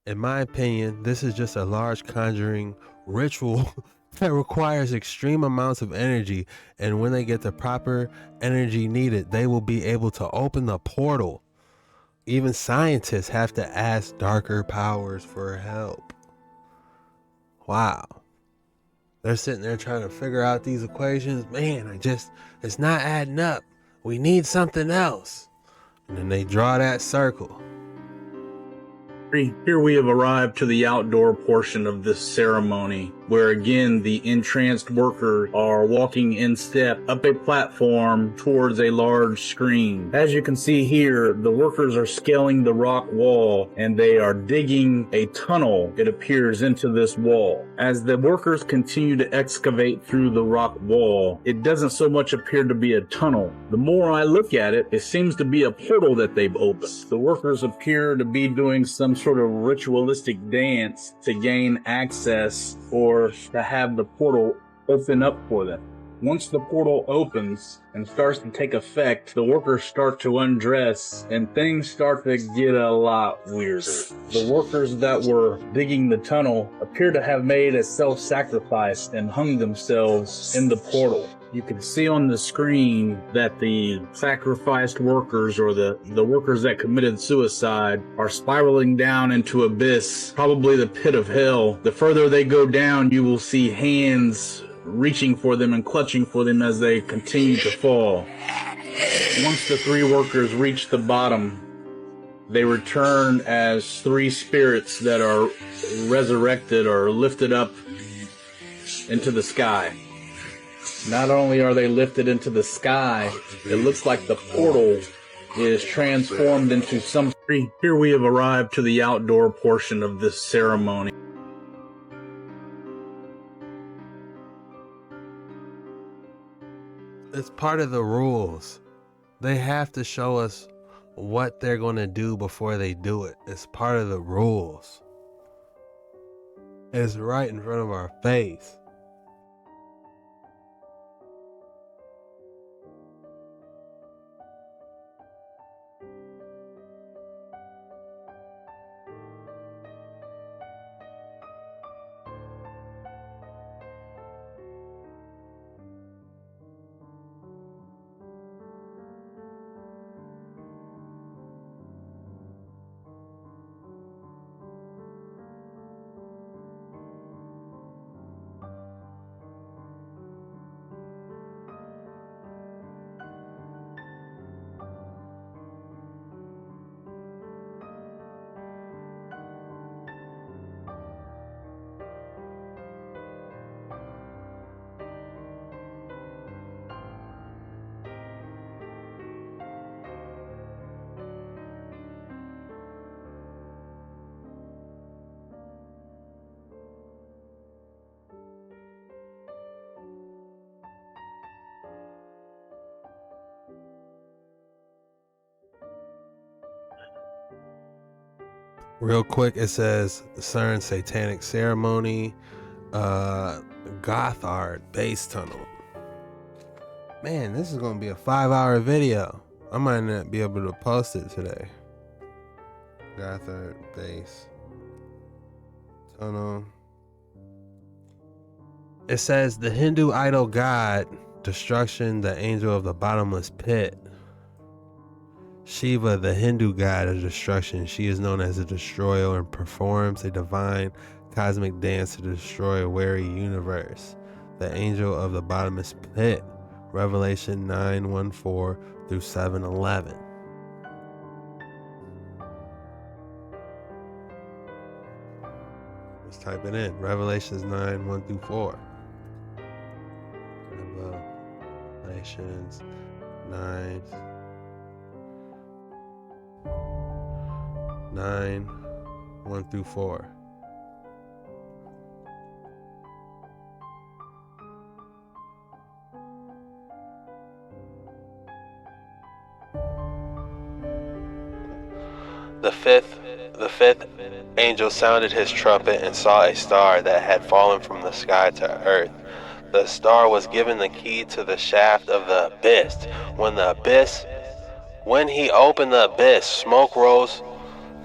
In my opinion, this is just a large conjuring ritual that requires extreme amounts of energy, and when they get the proper energy needed, they will be able to open the portal. Even scientists have to ask darker powers for help. Wow. They're sitting there trying to figure out these equations. Man, it's not adding up. We need something else. And then they draw that circle. Here we have arrived to the outdoor portion of this ceremony, where again the entranced workers are walking in step up a platform towards a large screen. As you can see here, the workers are scaling the rock wall and they are digging a tunnel, it appears, into this wall. As the workers continue to excavate through the rock wall, it doesn't so much appear to be a tunnel. The more I look at it, it seems to be a portal that they've opened. The workers appear to be doing some sort of ritualistic dance to gain access or to have the portal open up for them. Once the portal opens and starts to take effect, the workers start to undress and things start to get a lot weirder. The workers that were digging the tunnel appear to have made a self-sacrifice and hung themselves in the portal. You can see on the screen that the sacrificed workers, or the workers that committed suicide, are spiraling down into abyss, probably the pit of hell. The further they go down, you will see hands reaching for them and clutching for them as they continue to fall. Once the three workers reach the bottom, they return as three spirits that are resurrected or lifted up into the sky. Not only are they lifted into the sky, it looks like the portal is transformed into some... Here we have arrived to the outdoor portion of this ceremony. It's part of the rules. They have to show us what they're going to do before they do it. It's part of the rules. It's right in front of our face. Real quick, it says CERN Satanic Ceremony, Gothard Base Tunnel. Man, this is going to be a 5-hour video. I might not be able to post it today. Gothard Base Tunnel. It says the Hindu idol god, destruction, the angel of the bottomless pit. Shiva, the Hindu god of destruction, she is known as a destroyer and performs a divine cosmic dance to destroy a weary universe. The angel of the bottomless pit, Revelation 9:1-4 through 7:11. Let's type it in. Revelations 9:1-4. Revelations 9:1-4. The fifth angel sounded his trumpet and saw a star that had fallen from the sky to earth. The star was given the key to the shaft of the abyss. When he opened the abyss, smoke rose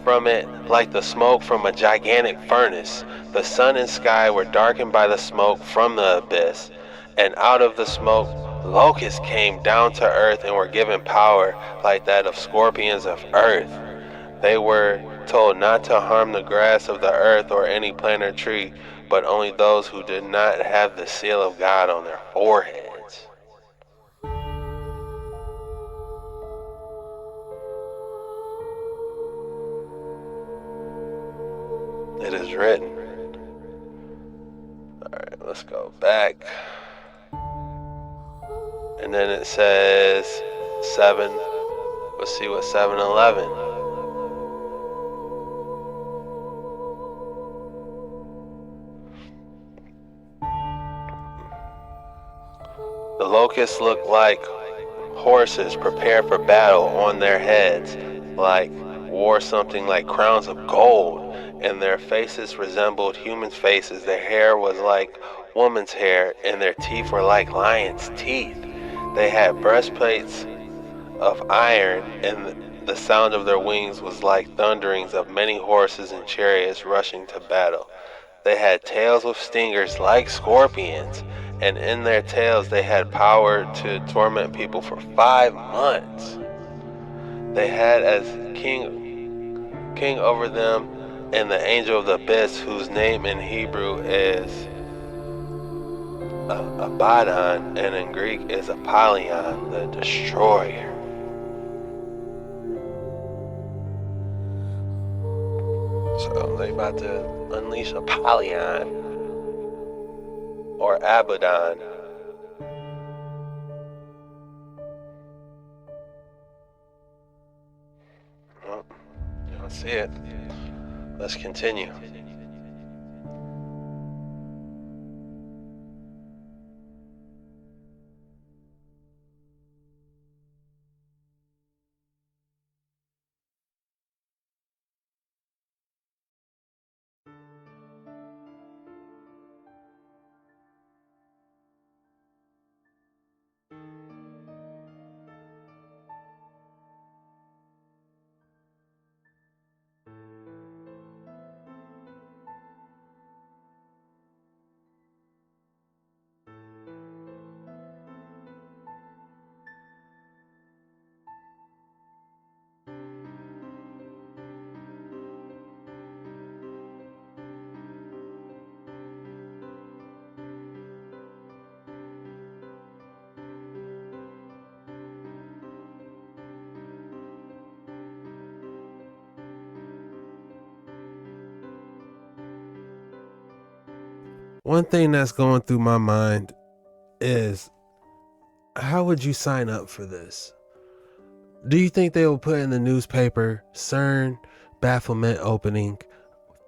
from it like the smoke from a gigantic furnace. The sun and sky were darkened by the smoke from the abyss, and out of the smoke locusts came down to earth and were given power like that of scorpions of earth. They were told not to harm the grass of the earth or any plant or tree, but only those who did not have the seal of God on their foreheads. It is written. Alright, let's go back. And then it says 7. Let's see what 7-11. The locusts looked like horses prepared for battle on their heads, like wore something like crowns of gold, and their faces resembled human faces. Their hair was like woman's hair, and their teeth were like lions' teeth. They had breastplates of iron, and the sound of their wings was like thunderings of many horses and chariots rushing to battle. They had tails with stingers like scorpions, and in their tails they had power to torment people for 5 months. They had as king over them and the angel of the abyss, whose name in Hebrew is Abaddon, and in Greek is Apollyon, the destroyer. So they about to unleash Apollyon or Abaddon. Well, you don't see it. Let's continue. One thing that's going through my mind is, how would you sign up for this? Do you think they will put in the newspaper, CERN, bafflement opening,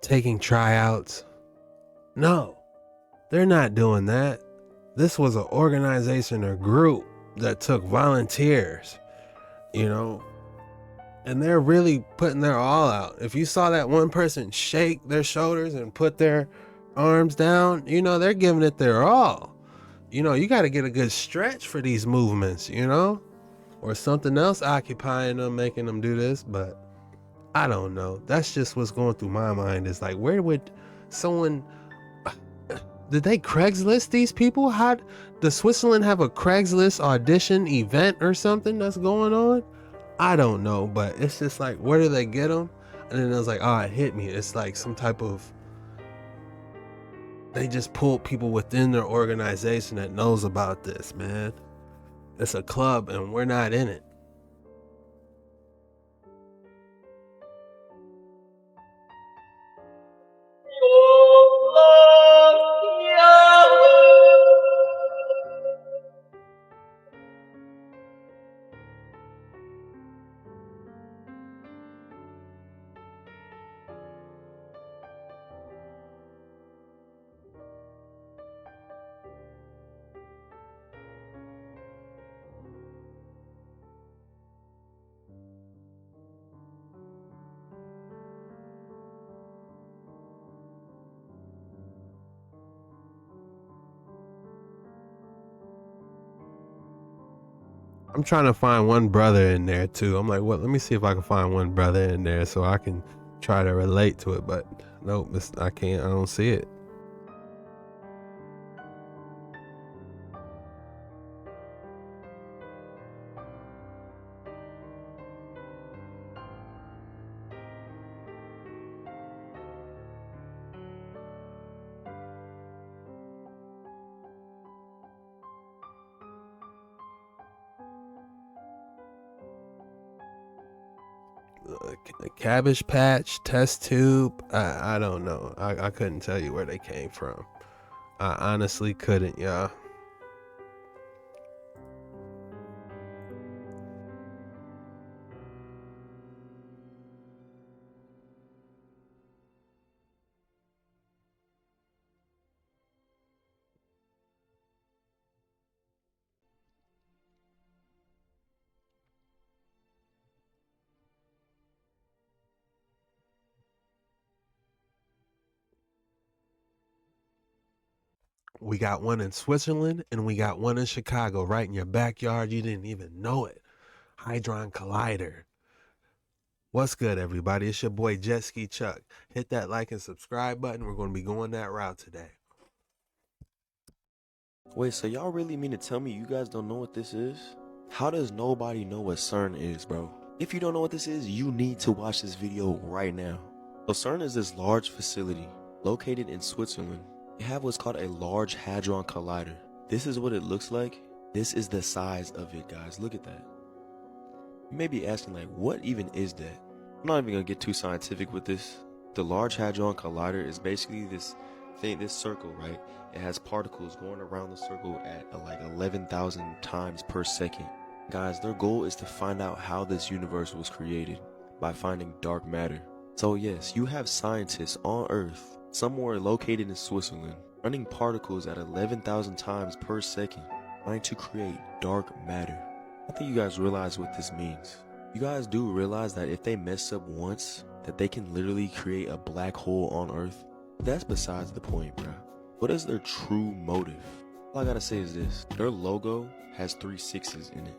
taking tryouts? No, they're not doing that. This was an organization or group that took volunteers, and they're really putting their all out. If you saw that one person shake their shoulders and put their arms down, they're giving it their all. You got to get a good stretch for these movements, or something else occupying them, making them do this. But I don't know. That's just what's going through my mind, is like, where would someone, did they Craigslist these people? How does Switzerland have a Craigslist audition event or something that's going on? I don't know, but it's just like, where do they get them? And then it was like, oh, it hit me. It's like some type of, they just pulled people within their organization that knows about this, man. It's a club and we're not in it. I'm trying to find one brother in there too. I'm like, what? Let me see if I can find one brother in there so I can try to relate to it, but nope, I can't. I don't see it. A Cabbage Patch, test tube. I don't know. I couldn't tell you where they came from. I honestly couldn't, y'all. We got one in Switzerland and we got one in Chicago, right in your backyard. You didn't even know it. Hadron Collider. What's good, everybody? It's your boy Jet Ski Chuck. Hit that like and subscribe button. We're going to be going that route today. Wait, so y'all really mean to tell me you guys don't know what this is? How does nobody know what CERN is, bro? If you don't know what this is, you need to watch this video right now. So CERN is this large facility located in Switzerland. They have what's called a Large Hadron Collider. This is what it looks like. This is the size of it, guys. Look at that. You may be asking, like, what even is that? I'm not even gonna get too scientific with this. The Large Hadron Collider is basically this thing, this circle, right? It has particles going around the circle at like 11,000 times per second. Guys, their goal is to find out how this universe was created by finding dark matter. So yes, you have scientists on Earth, somewhere located in Switzerland, running particles at 11,000 times per second, trying to create dark matter. I think you guys realize what this means. You guys do realize that if they mess up once, that they can literally create a black hole on Earth? That's besides the point, bro. What is their true motive? All I gotta say is this. Their logo has 3 6s in it.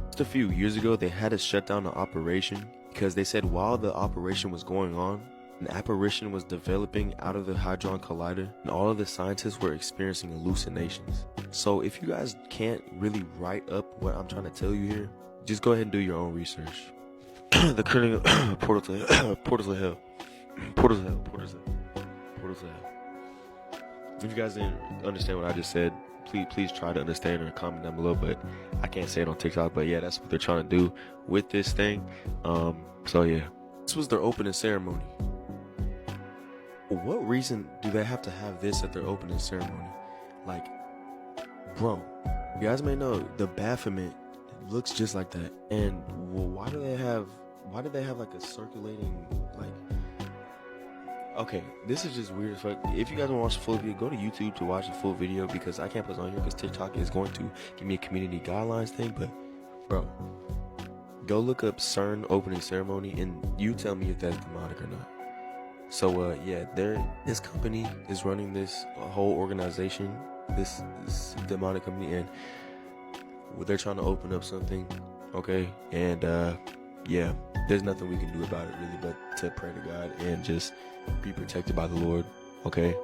Just a few years ago, they had to shut down the operation because they said while the operation was going on, an apparition was developing out of the Hadron Collider and all of the scientists were experiencing hallucinations. So if you guys can't really write up what I'm trying to tell you here, just go ahead and do your own research. The current portal to hell. Portals of hell. Portals of hell. Portals of hell. Portals of hell. If you guys didn't understand what I just said, please try to understand or comment down below, but I can't say it on TikTok, but yeah, that's what they're trying to do with this thing. So yeah, this was their opening ceremony. What reason do they have to have this at their opening ceremony? Like, bro, you guys may know the Baphomet looks just like that. And why did they have like a circulating, like, okay, this is just weird as fuck. If you guys want to watch the full video, go to YouTube to watch the full video because I can't put it on here because TikTok is going to give me a community guidelines thing. But bro, go look up CERN opening ceremony and you tell me if that's demonic or not. So yeah, this company is running this whole organization, this demonic company, and they're trying to open up something, okay? And yeah, there's nothing we can do about it really but to pray to God and just be protected by the Lord, okay?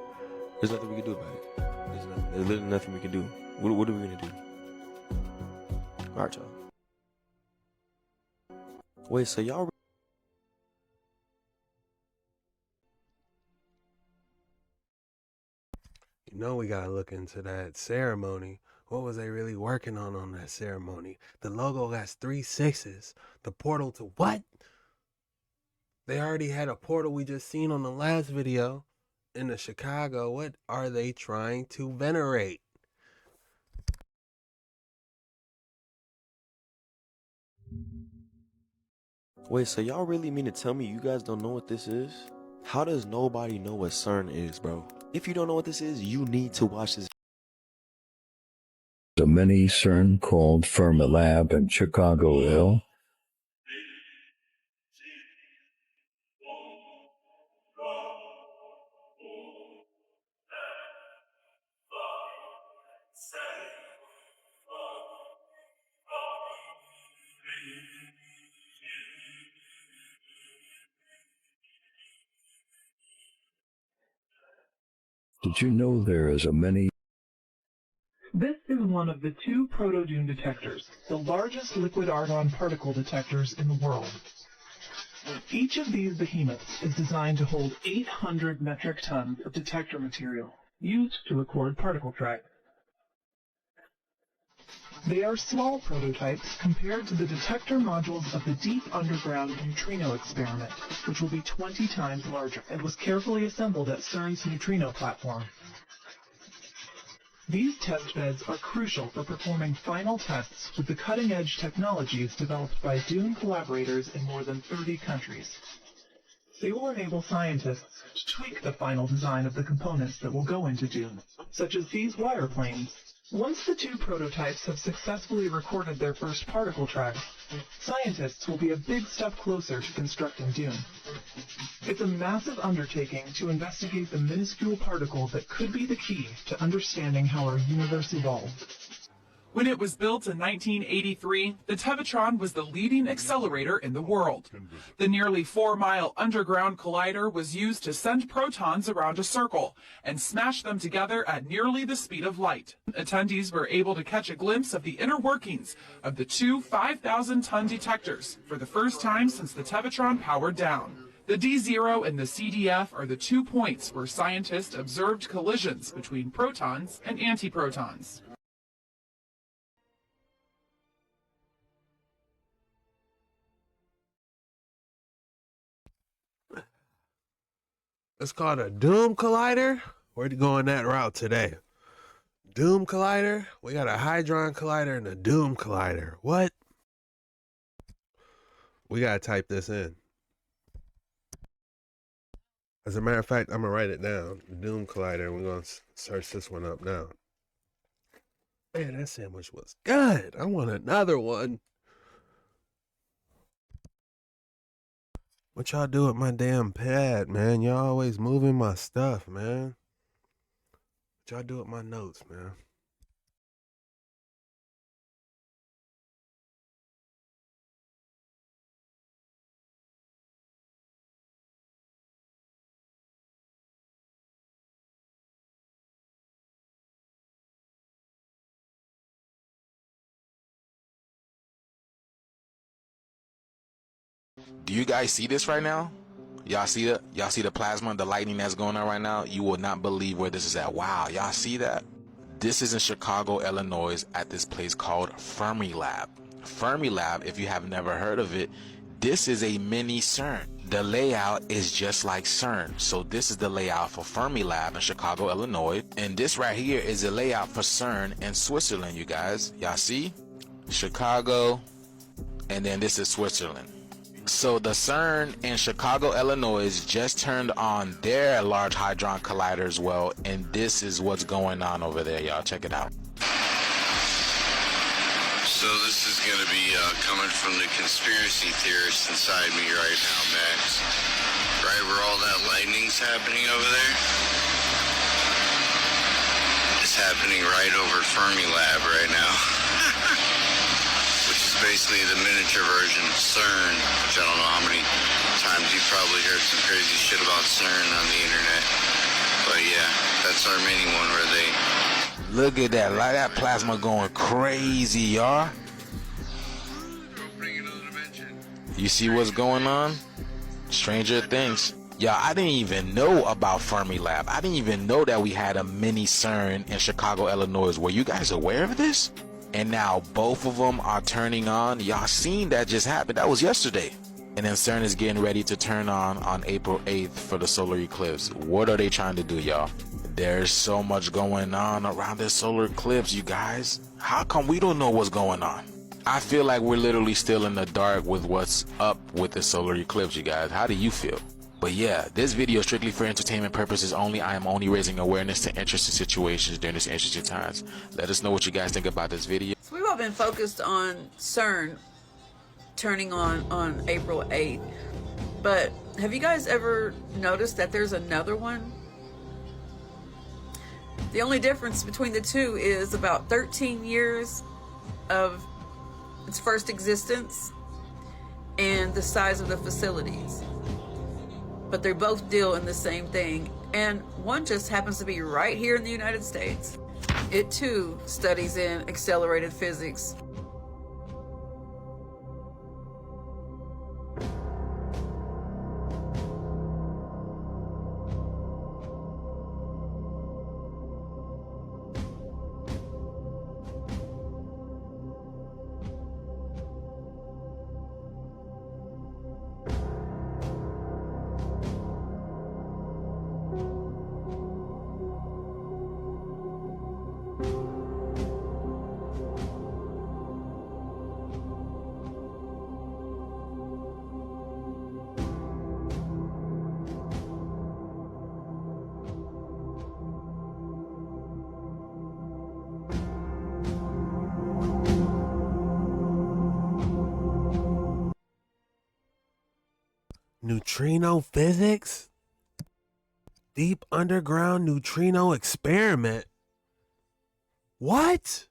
There's nothing we can do about it. There's literally nothing we can do. What are we gonna do? Alright, y'all. Wait, so y'all You know we gotta look into that ceremony. What was they really working on that ceremony? The logo has 3 6s. The portal to what? They already had a portal we just seen on the last video in the Chicago. What are they trying to venerate? Wait, so y'all really mean to tell me you guys don't know what this is? How does nobody know what CERN is, bro? If you don't know what this is, you need to watch this. A mini CERN called Fermilab in Chicago, Ill. Did you know there is a mini This is one of the two proto-dune detectors, the largest liquid argon particle detectors in the world. Each of these behemoths is designed to hold 800 metric tons of detector material used to record particle tracks. They are small prototypes compared to the detector modules of the deep underground neutrino experiment, which will be 20 times larger and was carefully assembled at CERN's neutrino platform. These test beds are crucial for performing final tests with the cutting-edge technologies developed by Dune collaborators in more than 30 countries. They will enable scientists to tweak the final design of the components that will go into Dune, such as these wire planes. Once the two prototypes have successfully recorded their first particle tracks, scientists will be a big step closer to constructing Dune. It's a massive undertaking to investigate the minuscule particle that could be the key to understanding how our universe evolved. When it was built in 1983, the Tevatron was the leading accelerator in the world. The nearly 4-mile underground collider was used to send protons around a circle and smash them together at nearly the speed of light. Attendees were able to catch a glimpse of the inner workings of the two 5,000-ton detectors for the first time since the Tevatron powered down. The D0 and the CDF are the 2 points where scientists observed collisions between protons and antiprotons. It's called a Doom Collider. We're going that route today. Doom Collider. We got a Hydron Collider and a Doom Collider. What? We got to type this in. As a matter of fact, I'm going to write it down. Doom Collider. We're going to search this one up now. Man, that sandwich was good. I want another one. What y'all do with my damn pad, man? Y'all always moving my stuff, man. What y'all do with my notes, man? Do you guys see this right now? Y'all see it? Y'all see the plasma, the lightning that's going on right now? You will not believe where this is at. Wow, y'all see that? This is in Chicago, Illinois, at this place called Fermilab. Fermilab, if you have never heard of it, this is a mini CERN. The layout is just like CERN. So this is the layout for Fermilab in Chicago, Illinois. And this right here is the layout for CERN in Switzerland, you guys. Y'all see? Chicago, and then this is Switzerland. So the CERN in Chicago, Illinois just turned on their Large Hadron Collider as well, and this is what's going on over there, y'all. Check it out. So this is going to be coming from the conspiracy theorist inside me right now, Max. Right where all that lightning's happening over there? It's happening right over Fermilab right now. Basically the miniature version of CERN, which I don't know how many times you've probably heard some crazy shit about CERN on the internet. But yeah, that's our mini one where they... Look at that, like that plasma going crazy, y'all. You see what's going on? Stranger things. Y'all, I didn't even know about Fermilab. I didn't even know that we had a mini CERN in Chicago, Illinois. Were you guys aware of this? And now both of them are turning on. Y'all seen that just happened. That was yesterday. And then CERN is getting ready to turn on April 8th for the solar eclipse. What are they trying to do, y'all? There's so much going on around this solar eclipse, you guys. How come we don't know what's going on? I feel like we're literally still in the dark with what's up with the solar eclipse, you guys. How do you feel? But yeah, this video is strictly for entertainment purposes only. I am only raising awareness to interesting situations during this interesting times. Let us know what you guys think about this video. So we've all been focused on CERN turning on April 8th. But have you guys ever noticed that there's another one? The only difference between the two is about 13 years of its first existence and the size of the facilities. but they both deal in the same thing, and one just happens to be right here in the United States. It too studies in accelerated physics. Neutrino physics? Deep underground neutrino experiment? What?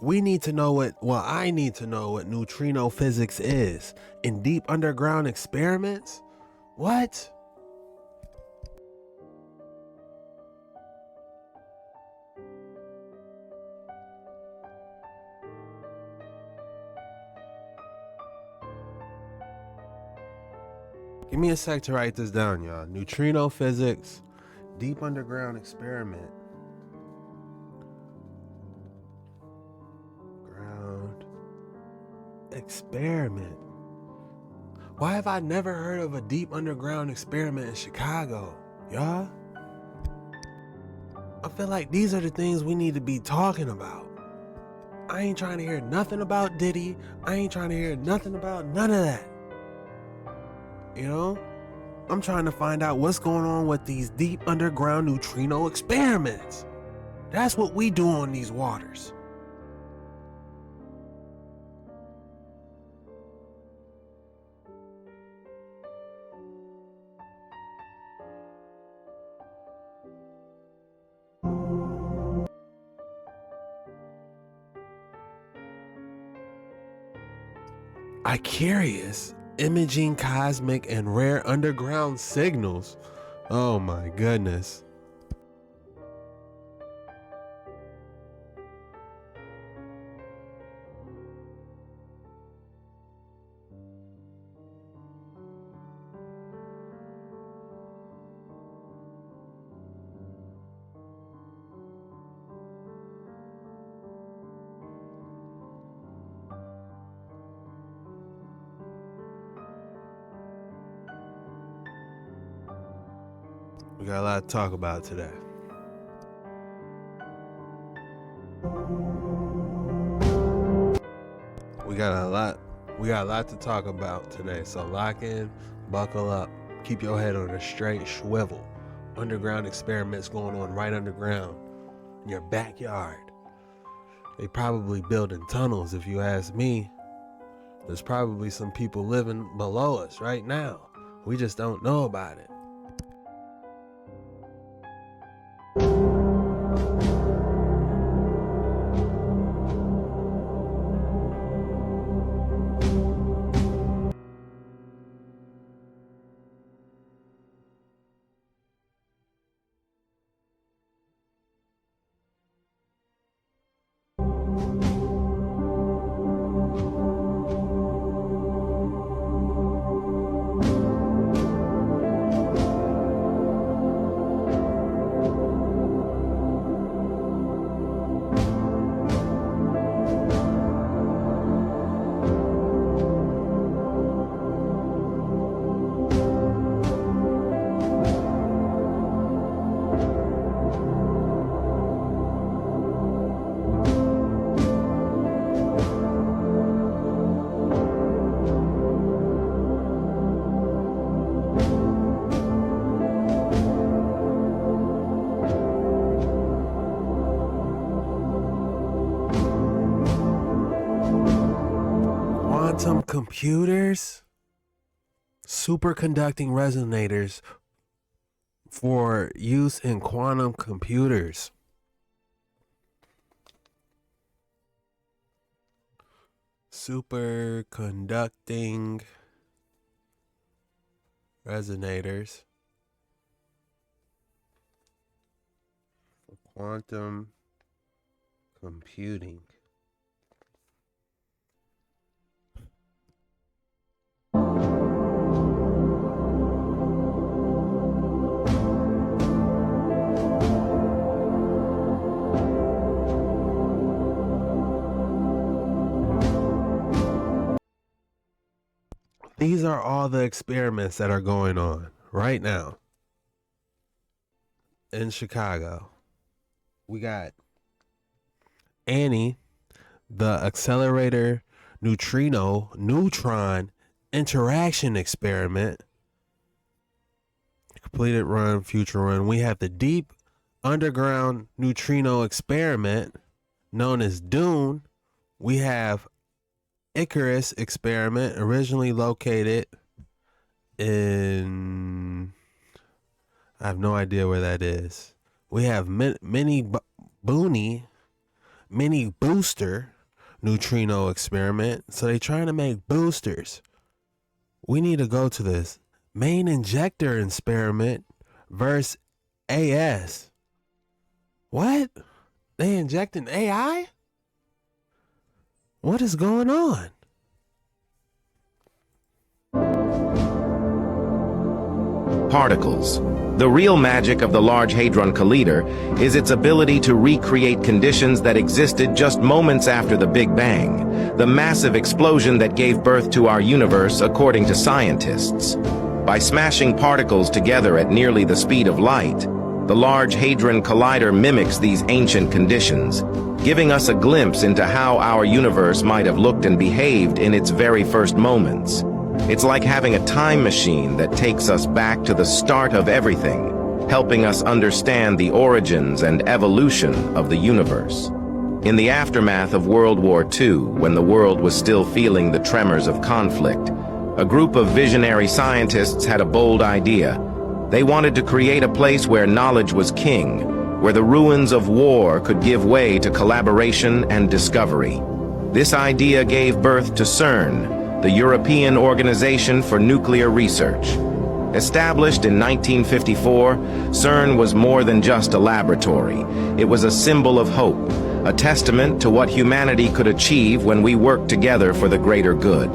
We need to know I need to know what neutrino physics is. In deep underground experiments? What? Give me a sec to write this down, y'all. Neutrino physics, deep underground experiment. Ground experiment. Why have I never heard of a deep underground experiment in Chicago, y'all? I feel like these are the things we need to be talking about. I ain't trying to hear nothing about Diddy. I ain't trying to hear nothing about none of that. You know, I'm trying to find out what's going on with these deep underground neutrino experiments. That's what we do on these waters. I'm curious. Imaging cosmic and rare underground signals. Oh my goodness. We got a lot to talk about today. We got a lot to talk about today. So lock in, buckle up, keep your head on a straight swivel. Underground experiments going on right underground in your backyard. They probably building tunnels, if you ask me. There's probably some people living below us right now. We just don't know about it. Quantum computers, superconducting resonators for use in quantum computers. superconducting resonators for quantum computing. These are all the experiments that are going on right now in Chicago. We got Annie, the accelerator neutron interaction experiment. Completed run, future run. We have the deep underground neutrino experiment known as Dune. We have Icarus experiment, originally located in, I have no idea where that is. We have mini booster neutrino experiment. So they're trying to make boosters. We need to go to this main injector experiment versus AS. What? They injecting AI? What is going on? Particles. The real magic of the Large Hadron Collider is its ability to recreate conditions that existed just moments after the Big Bang, the massive explosion that gave birth to our universe according to scientists. By smashing particles together at nearly the speed of light, the Large Hadron Collider mimics these ancient conditions, giving us a glimpse into how our universe might have looked and behaved in its very first moments. It's like having a time machine that takes us back to the start of everything, helping us understand the origins and evolution of the universe. In the aftermath of World War II, when the world was still feeling the tremors of conflict, a group of visionary scientists had a bold idea. They wanted to create a place where knowledge was king, where the ruins of war could give way to collaboration and discovery. This idea gave birth to CERN, the European Organization for Nuclear Research. Established in 1954, CERN was more than just a laboratory. It was a symbol of hope, a testament to what humanity could achieve when we worked together for the greater good.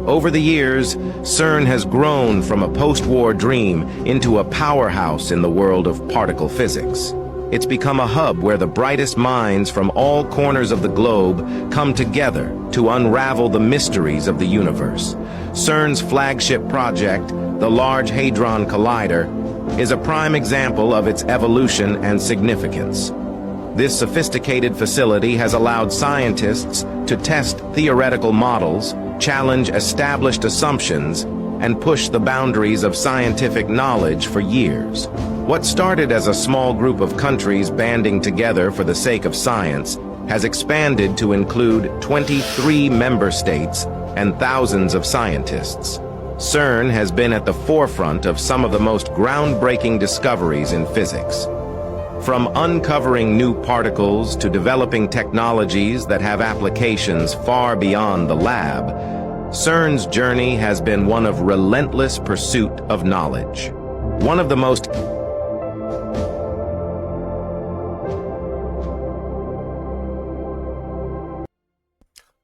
Over the years, CERN has grown from a post-war dream into a powerhouse in the world of particle physics. It's become a hub where the brightest minds from all corners of the globe come together to unravel the mysteries of the universe. CERN's flagship project, the Large Hadron Collider, is a prime example of its evolution and significance. This sophisticated facility has allowed scientists to test theoretical models, challenge established assumptions, and push the boundaries of scientific knowledge for years. What started as a small group of countries banding together for the sake of science has expanded to include 23 member states and thousands of scientists. CERN has been at the forefront of some of the most groundbreaking discoveries in physics. From uncovering new particles to developing technologies that have applications far beyond the lab, CERN's journey has been one of relentless pursuit of knowledge. One of the most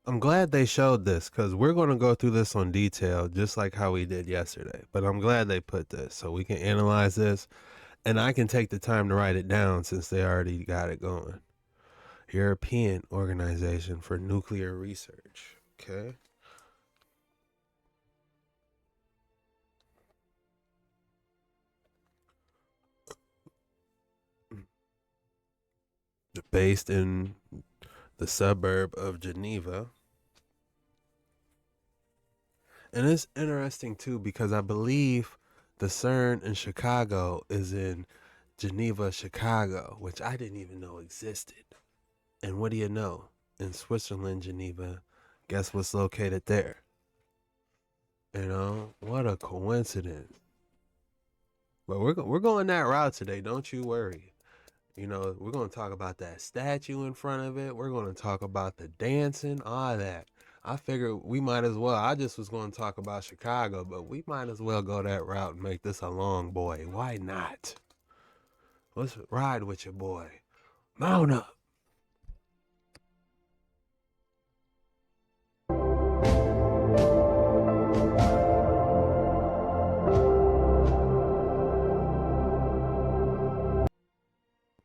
I'm glad they showed this because we're going to go through this on detail just like how we did yesterday. But I'm glad they put this so we can analyze this and I can take the time to write it down since they already got it going. European Organization for Nuclear Research. Okay. Based in the suburb of Geneva. And it's interesting too because I believe the CERN in Chicago is in Geneva, Chicago, which I didn't even know existed. And what do you know? In Switzerland, Geneva, guess what's located there? You know, what a coincidence. But we're going that route today, don't you worry. You know, we're going to talk about that statue in front of it. We're going to talk about the dancing, all that. I figured we might as well. I just was going to talk about Chicago, but we might as well go that route and make this a long boy. Why not? Let's ride with your boy. Mount up.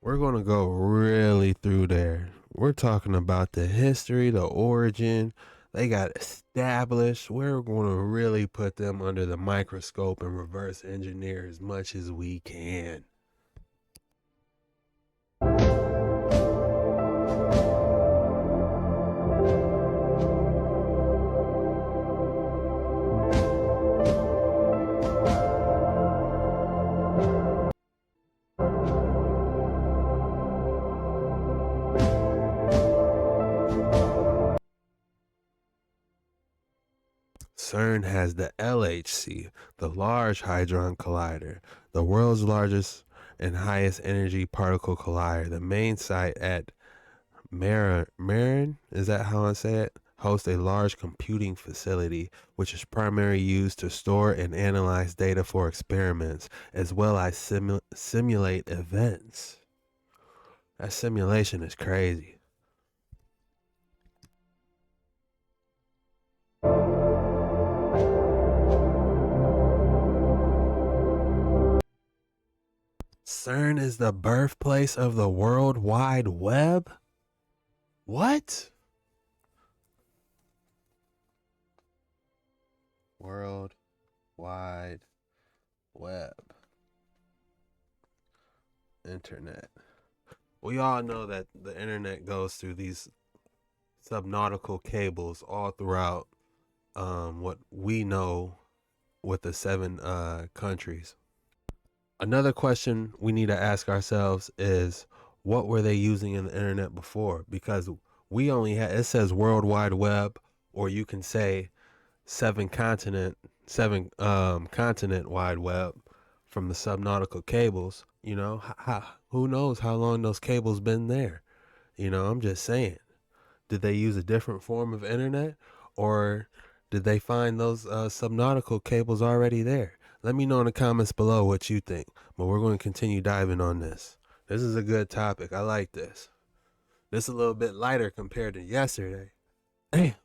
We're going to go really through there. We're talking about the history, the origin. They got established. We're going to really put them under the microscope and reverse engineer as much as we can. CERN has the LHC, the Large Hadron Collider, the world's largest and highest energy particle collider. The main site at Marin, is that how I say it? Hosts a large computing facility which is primarily used to store and analyze data for experiments as well as simulate events. That simulation is crazy. CERN is the birthplace of the World Wide Web? What? World Wide Web. Internet. We all know that the internet goes through these subnautical cables all throughout what we know with the 7 countries. Another question we need to ask ourselves is, what were they using in the internet before? Because we only had, it says World Wide Web, or you can say 7 continent wide web from the subnautical cables. You know, who knows how long those cables been there? You know, I'm just saying. Did they use a different form of internet, or did they find those subnautical cables already there? Let me know in the comments below what you think. But we're going to continue diving on this. This is a good topic. I like this. This is a little bit lighter compared to yesterday. Damn.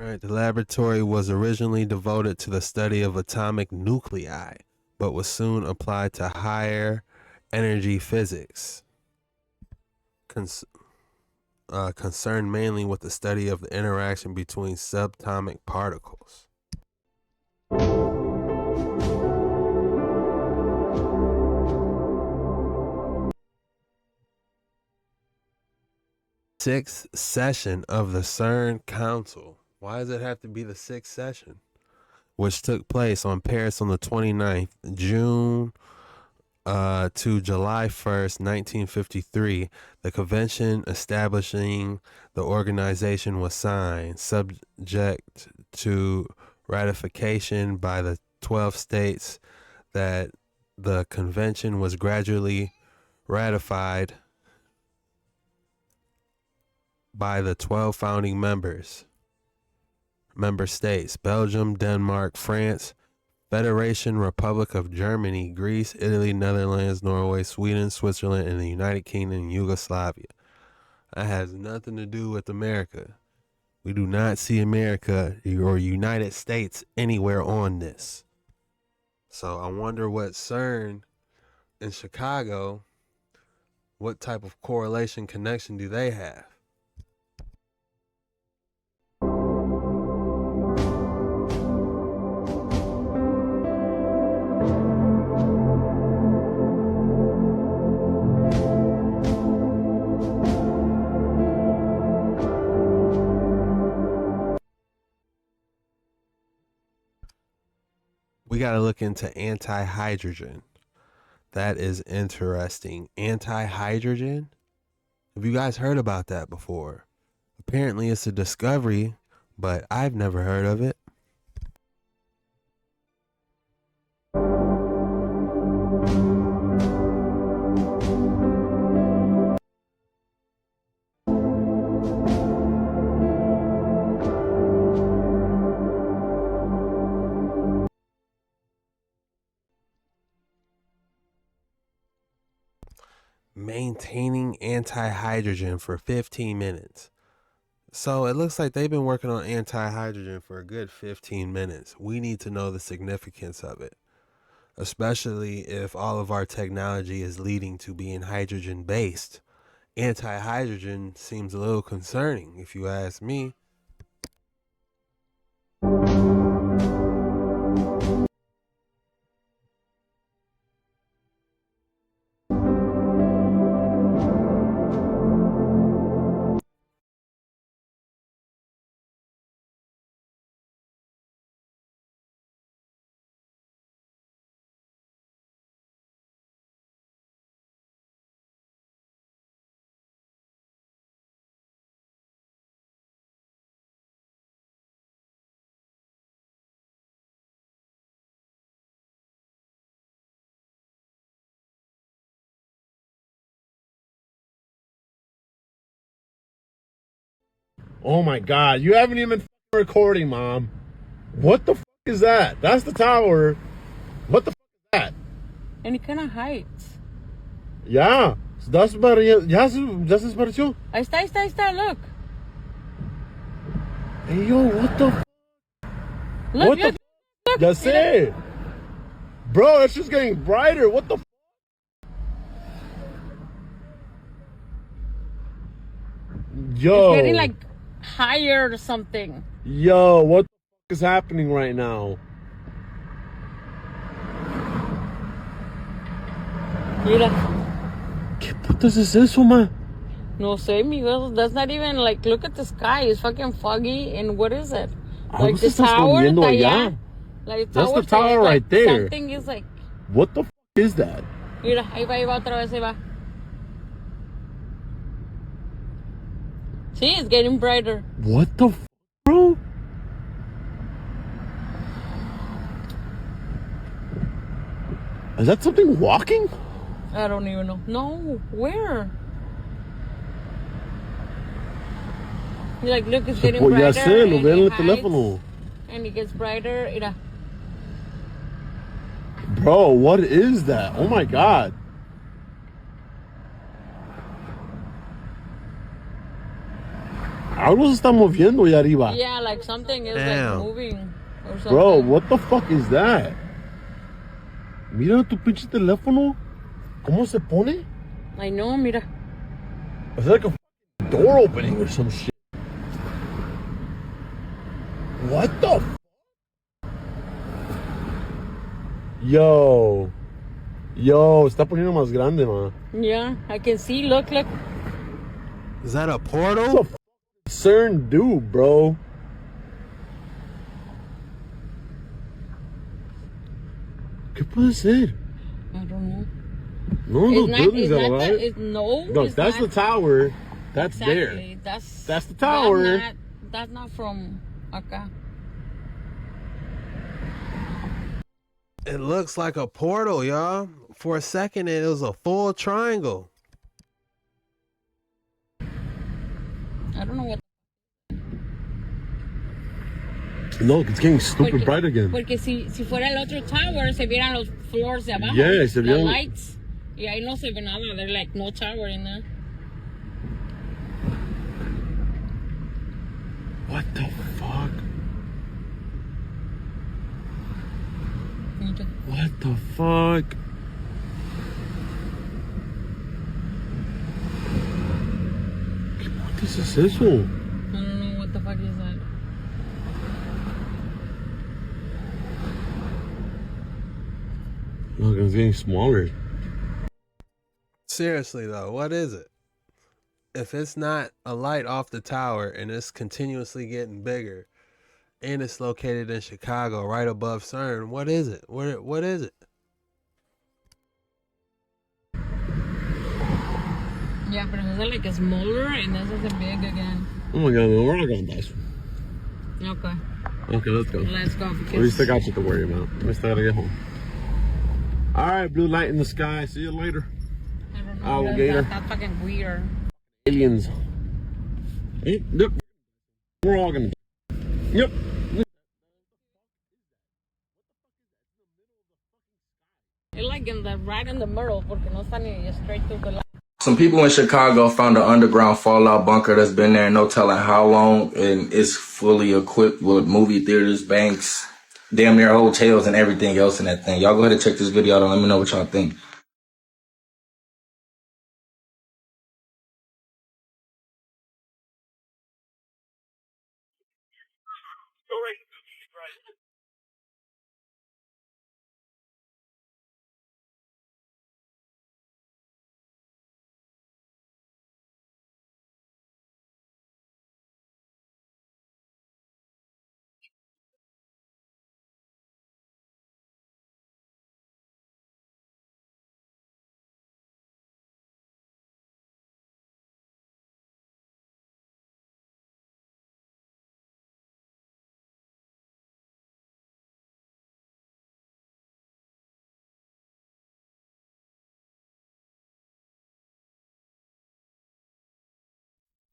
Right, the laboratory was originally devoted to the study of atomic nuclei, but was soon applied to higher energy physics, concerned mainly with the study of the interaction between subatomic particles. Sixth session of the CERN Council. Why does it have to be the 6th session? Which took place on Paris on the 29th June to July 1st, 1953. The convention establishing the organization was signed, subject to ratification by the 12 states. That the convention was gradually ratified by the 12 founding member states: Belgium, Denmark, France, Federation Republic of Germany, Greece, Italy, Netherlands, Norway, Sweden, Switzerland, and the United Kingdom and Yugoslavia. That has nothing to do with America. We do not see America or United States anywhere on this. So I wonder what CERN in Chicago, what type of correlation connection do they have? We got to look into anti-hydrogen. That is interesting. Anti-hydrogen? Have you guys heard about that before? Apparently it's a discovery, but I've never heard of it. Maintaining anti-hydrogen for 15 minutes. So it looks like they've been working on anti-hydrogen for a good 15 minutes. We need to know the significance of it, especially if all of our technology is leading to being hydrogen based. Anti-hydrogen seems a little concerning, if you ask me. Oh my God, you haven't even recording, Mom. What the is that? That's the tower. What the is that? Any kind of heights. Yeah, das desapareció. Ahí está, look. Hey, yo, what the Look, what look, the look. Ya sé. Bro, it's just getting brighter. What the Yo. It's getting like higher or something. Yo, what the is happening right now? Mira. ¿Qué putas es eso, ma? No sé, Miguel. That's not even like, look at the sky. It's fucking foggy. And what is it? Like Algo the se está tower escondiendo está allá. allá. Like That's the está tower allá, right like, there. Something is like, What the is that? mira, ahí va otra vez, ahí va. See, it's getting brighter. What the bro? Is that something walking? I don't even know. No, where? You're like, look, it's getting Pues ya brighter. sé, lo and veo en el it hides, teléfono. and it gets brighter. Mira. Bro, what is that? Oh my God. Algo se está moviendo allá arriba. Yeah, like something is Damn. like moving or something. Bro, what the fuck is that? Mira tu pinche teléfono. ¿Cómo se pone? I know, mira. It's like a door opening or some shit. What the Yo. Yo, está poniendo más grande, man. Yeah, I can see. Look. Is that a portal? What the CERN do, bro? ¿Qué puede ser? I don't know. No, those buildings are not right. no, Look, it's that's not, the tower. That's exactly. there. That's the tower. That's not from acá. It looks like a portal, y'all. For a second, it was a full triangle. I don't know what. Look, it's getting stupid bright again. Porque si fuera el otro tower, se vieran los floors de abajo. Yeah, se the vieran. lights. Y ahí no se ve nada. There's like no tower in there. What the fuck? What the fuck? ¿Qué putas es eso? I don't know what the fuck is that. Look, it's getting smaller. Seriously though, what is it? If it's not a light off the tower and it's continuously getting bigger, and it's located in Chicago, right above CERN. What is it? What is it? Yeah, but it's like smaller and this is big again. Oh my god, man, we're not going this. Okay. Okay, let's go. Let's go. We still got shit to worry about. We still gotta get home. Alright, blue light in the sky. See you later. I don't know. Alligator. That's fucking weird. Aliens. Yep. We're all gonna. Yep. It's like in the right in the middle, porque no está ni straight through the light. Some people in Chicago found an underground fallout bunker that's been there no telling how long, and it's fully equipped with movie theaters, banks, damn near hotels, and everything else in that thing. Y'all go ahead and check this video out and let me know what y'all think.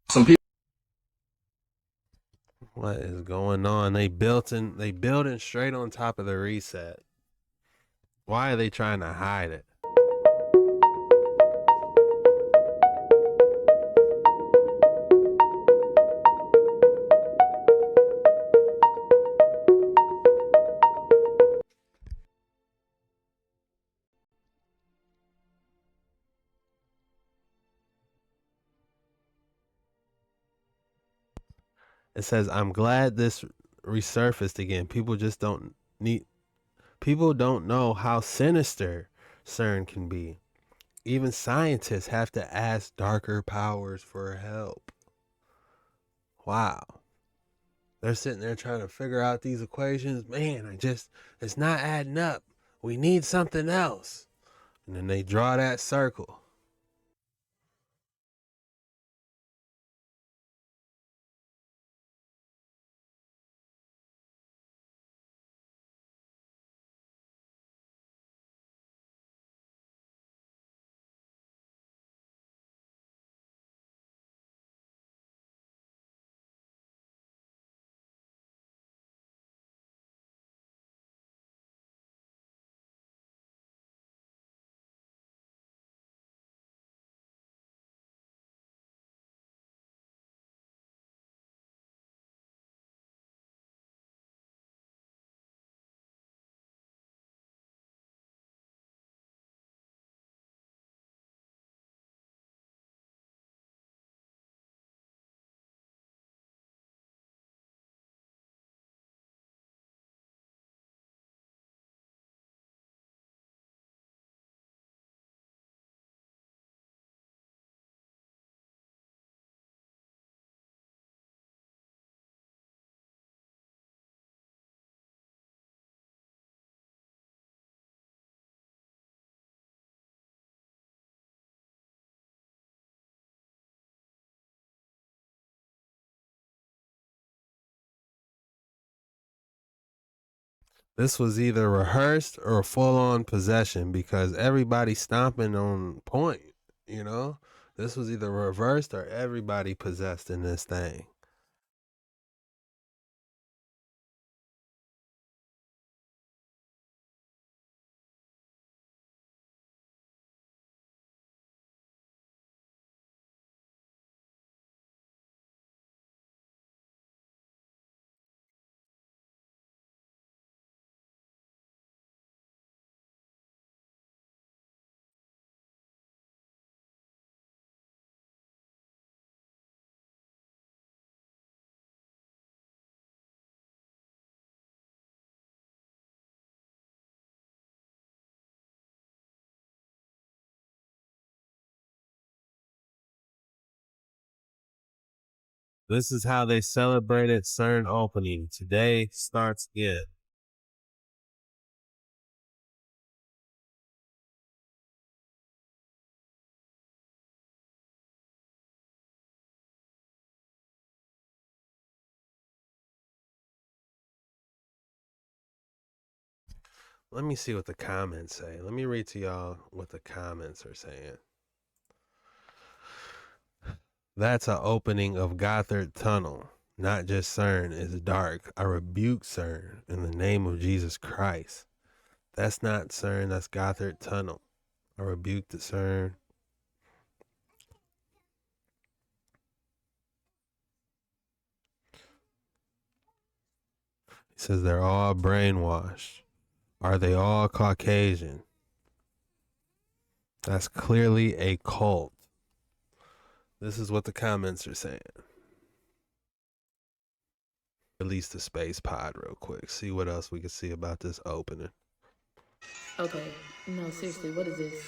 Some people. What is going on? They building straight on top of the reset. Why are they trying to hide it? It says, I'm glad this resurfaced again. People don't know how sinister CERN can be. Even scientists have to ask darker powers for help. Wow. They're sitting there trying to figure out these equations. Man, it's not adding up. We need something else. And then they draw that circle. This was either rehearsed or full on possession because everybody's stomping on point, you know? This was either reversed or everybody possessed in this thing. This is how they celebrated CERN opening. Today starts again. Let me see what the comments say. Let me read to y'all what the comments are saying. That's an opening of Gothard Tunnel. Not just CERN is dark. I rebuke CERN in the name of Jesus Christ. That's not CERN, that's Gothard Tunnel. I rebuke the CERN. He says they're all brainwashed. Are they all Caucasian? That's clearly a cult. This is what the comments are saying. Release the space pod real quick. See what else we can see about this opening. Okay, no, seriously, what is this?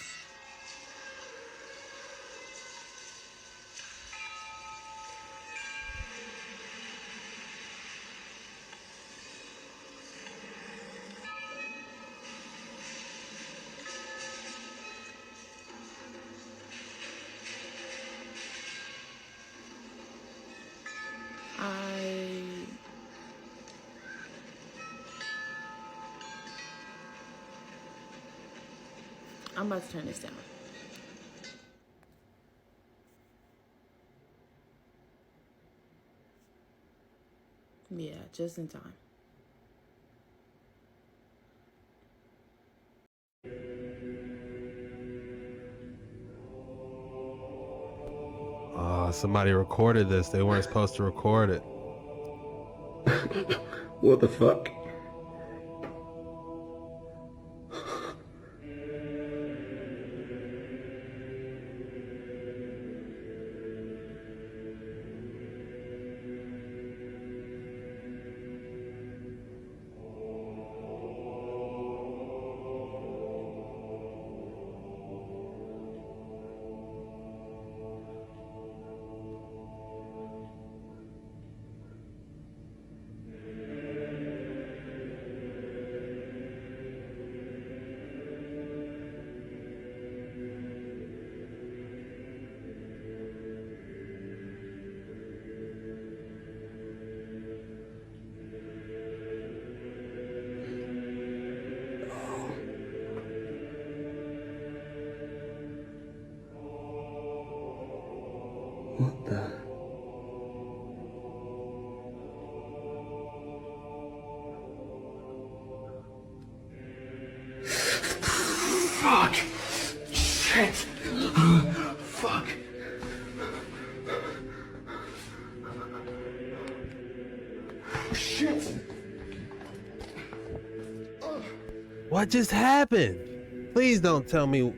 I'm about to turn this down. Yeah, just in time. Somebody recorded this. They weren't supposed to record it. What the fuck? What the? Fuck! Shit! Fuck! Shit! What just happened? Please don't tell me.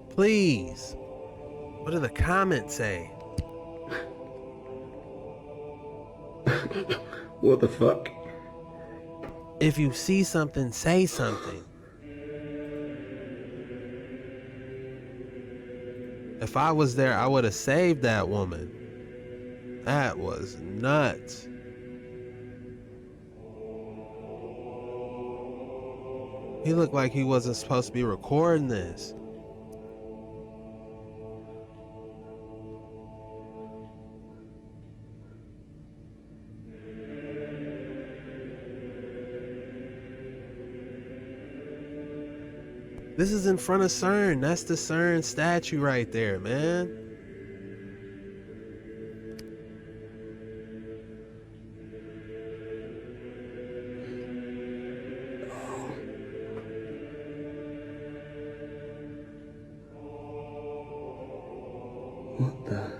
Please. What do the comments say? What the fuck? If you see something, say something. If I was there, I would have saved that woman. That was nuts. He looked like he wasn't supposed to be recording this. This is in front of CERN. That's the CERN statue right there, man. What the?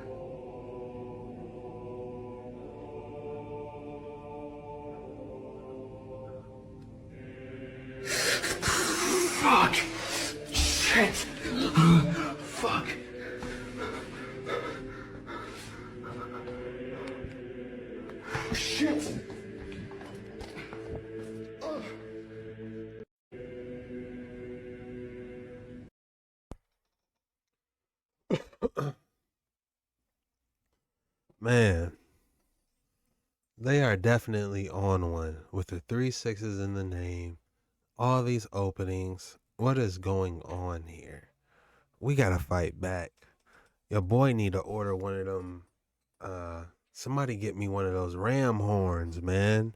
Fuck! Shit! Fuck! Shit! Man, they are definitely on one with the 3 6s in the name. All these openings. What is going on here? We gotta fight back. Your boy need to order one of them. Somebody get me one of those ram horns, man.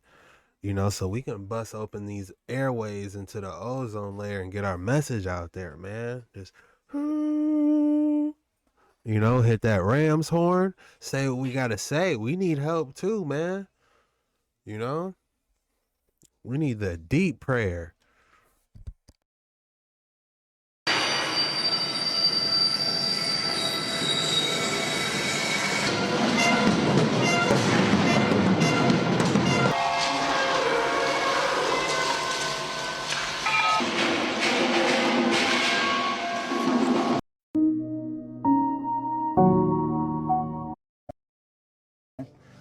You know, so we can bust open these airways into the ozone layer and get our message out there, man. Just, you know, hit that ram's horn. Say what we gotta say. We need help too, man. You know, we need the deep prayer.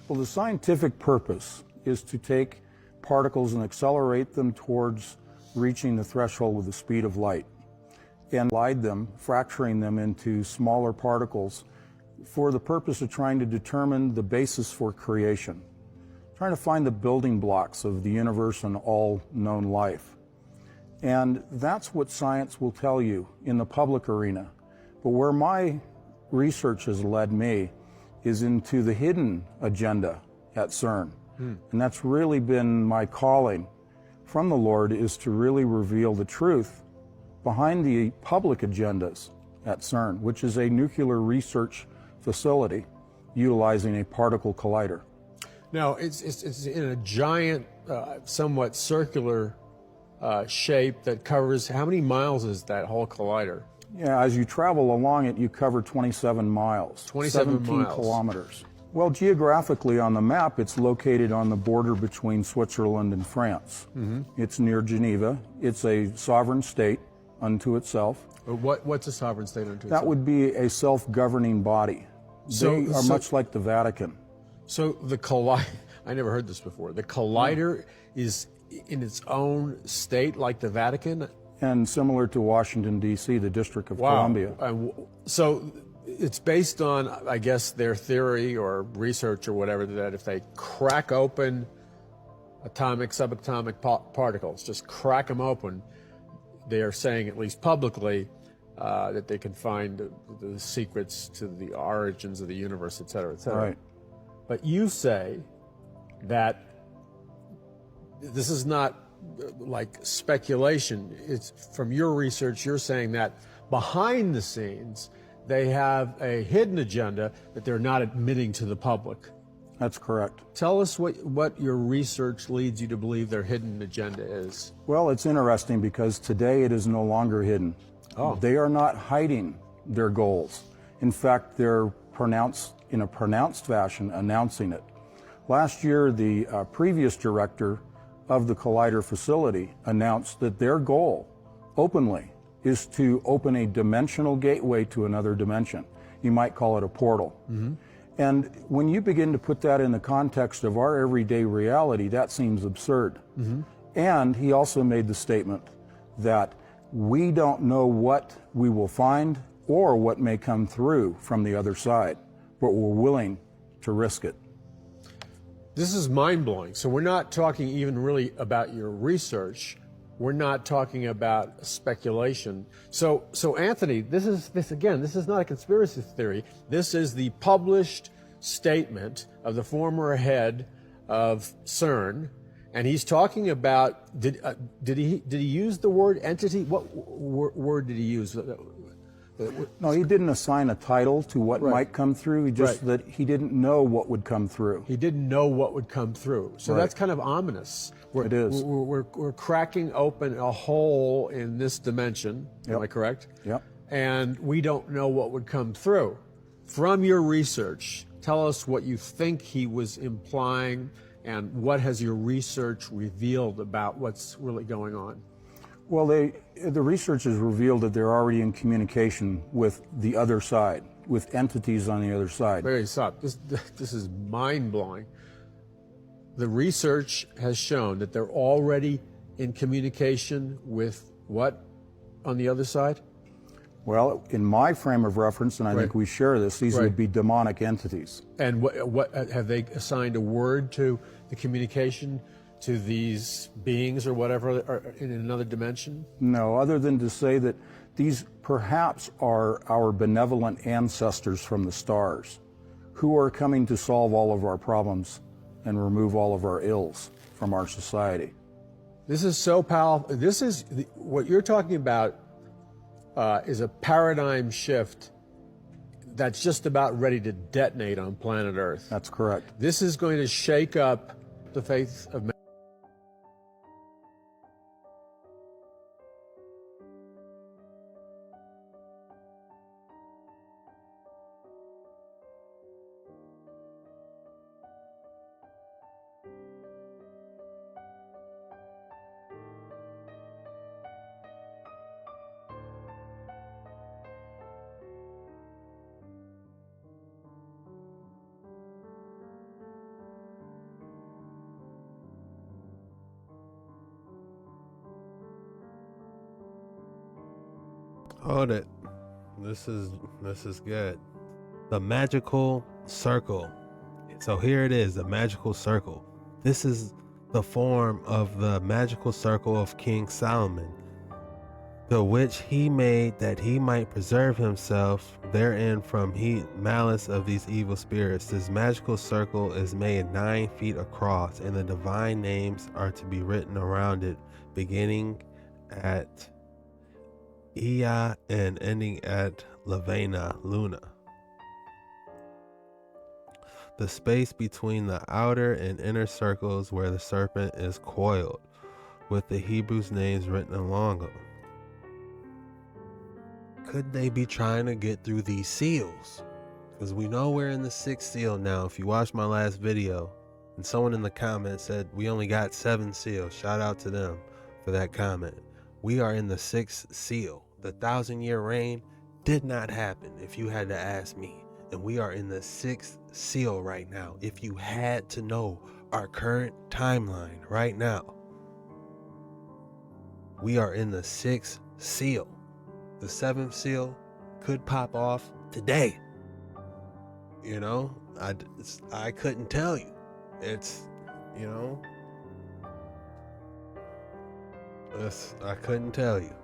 Well, the scientific purpose is to take particles and accelerate them towards reaching the threshold with the speed of light and glide them, fracturing them into smaller particles for the purpose of trying to determine the basis for creation, trying to find the building blocks of the universe and all known life. And that's what science will tell you in the public arena. But where my research has led me is into the hidden agenda at CERN. And that's really been my calling from the Lord, is to really reveal the truth behind the public agendas at CERN, which is a nuclear research facility utilizing a particle collider. Now, it's in a giant, somewhat circular shape that covers, how many miles is that whole collider? Yeah, as you travel along it, you cover 27 miles. 27 17 miles. kilometers. Well, geographically on the map, it's located on the border between Switzerland and France. It's near Geneva. It's a sovereign state unto itself. What's a sovereign state unto itself? That would be a self-governing body. They are much like the Vatican. So the collider, I never heard this before. The collider is in its own state like the Vatican? And similar to Washington, D.C., the District of Columbia. So it's based on, I guess, their theory or research or whatever, that if they crack open atomic, subatomic particles, just crack them open, they are saying, at least publicly, that they can find the secrets to the origins of the universe, et cetera, et cetera. Right. But you say that this is not like speculation. It's from your research, you're saying that behind the scenes, they have a hidden agenda that they're not admitting to the public. That's correct. Tell us what your research leads you to believe their hidden agenda is. Well, it's interesting because today it is no longer hidden. They are not hiding their goals. In fact, they're pronounced in a pronounced fashion, announcing it. Last year, the previous director of the Collider facility announced that their goal, openly, is to open a dimensional gateway to another dimension. You might call it a portal. And when you begin to put that in the context of our everyday reality, that seems absurd. And he also made the statement that we don't know what we will find or what may come through from the other side, but we're willing to risk it. This is mind-blowing. So we're not talking even really about your research. We're not talking about speculation. So Anthony, this is not a conspiracy theory. This is the published statement of the former head of CERN, and he's talking about, did he use the word entity? What word did he use? No, he didn't assign a title to what might come through. He just that he didn't know what would come through. He didn't know what would come through. So that's kind of ominous. It is. We're cracking open a hole in this dimension. Am I correct? Yep. And we don't know what would come through. From your research, tell us what you think he was implying, and what has your research revealed about what's really going on? Well, the research has revealed that they're already in communication with the other side, with entities on the other side. Very stop. This is mind-blowing. The research has shown that they're already in communication with what on the other side? Well, in my frame of reference, and I think Right. we share this, these Right. would be demonic entities. And what have they assigned a word to the communication to these beings or whatever are in another dimension? No, other than to say that these perhaps are our benevolent ancestors from the stars who are coming to solve all of our problems and remove all of our ills from our society. This is so powerful. This is what you're talking about is a paradigm shift that's just about ready to detonate on planet Earth. That's correct. This is going to shake up the faith of man. Hold it. This is good. The magical circle. So here it is, the magical circle. This is the form of the magical circle of King Solomon, the which he made that he might preserve himself therein from malice of these evil spirits. This magical circle is made 9 feet across, and the divine names are to be written around it, beginning at Ea and ending at Lavena, Luna. The space between the outer and inner circles where the serpent is coiled, with the Hebrews' names written along them. Could they be trying to get through these seals? Because we know we're in the 6th seal now. If you watched my last video, and someone in the comments said we only got 7 seals. Shout out to them for that comment. We are in the 6th seal. The 1,000-year reign did not happen, if you had to ask me. And we are in the 6th seal right now. If you had to know our current timeline right now, we are in the 6th seal. The 7th seal could pop off today. You know, I couldn't tell you. It's, you know, I couldn't tell you.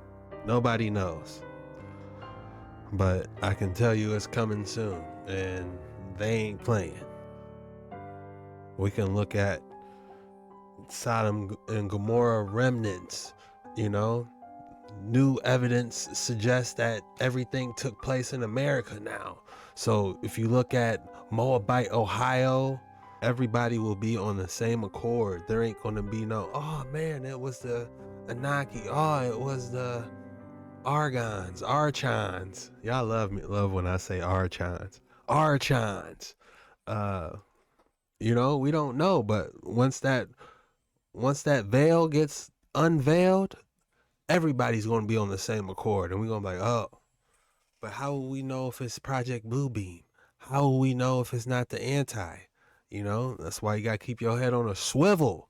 Nobody knows. But I can tell you it's coming soon, and they ain't playing. We can look at Sodom and Gomorrah remnants, you know. New evidence suggests that everything took place in America now. So if you look at Moabite, Ohio, everybody will be on the same accord. There ain't going to be no, oh man, it was the Anaki. Oh, it was the Archons. Y'all love when I say Archons. You know, we don't know, but once that veil gets unveiled, everybody's going to be on the same accord, and we're going to be like, oh, but how will we know if it's Project Bluebeam? How will we know if it's not the anti? You know, that's why you got to keep your head on a swivel.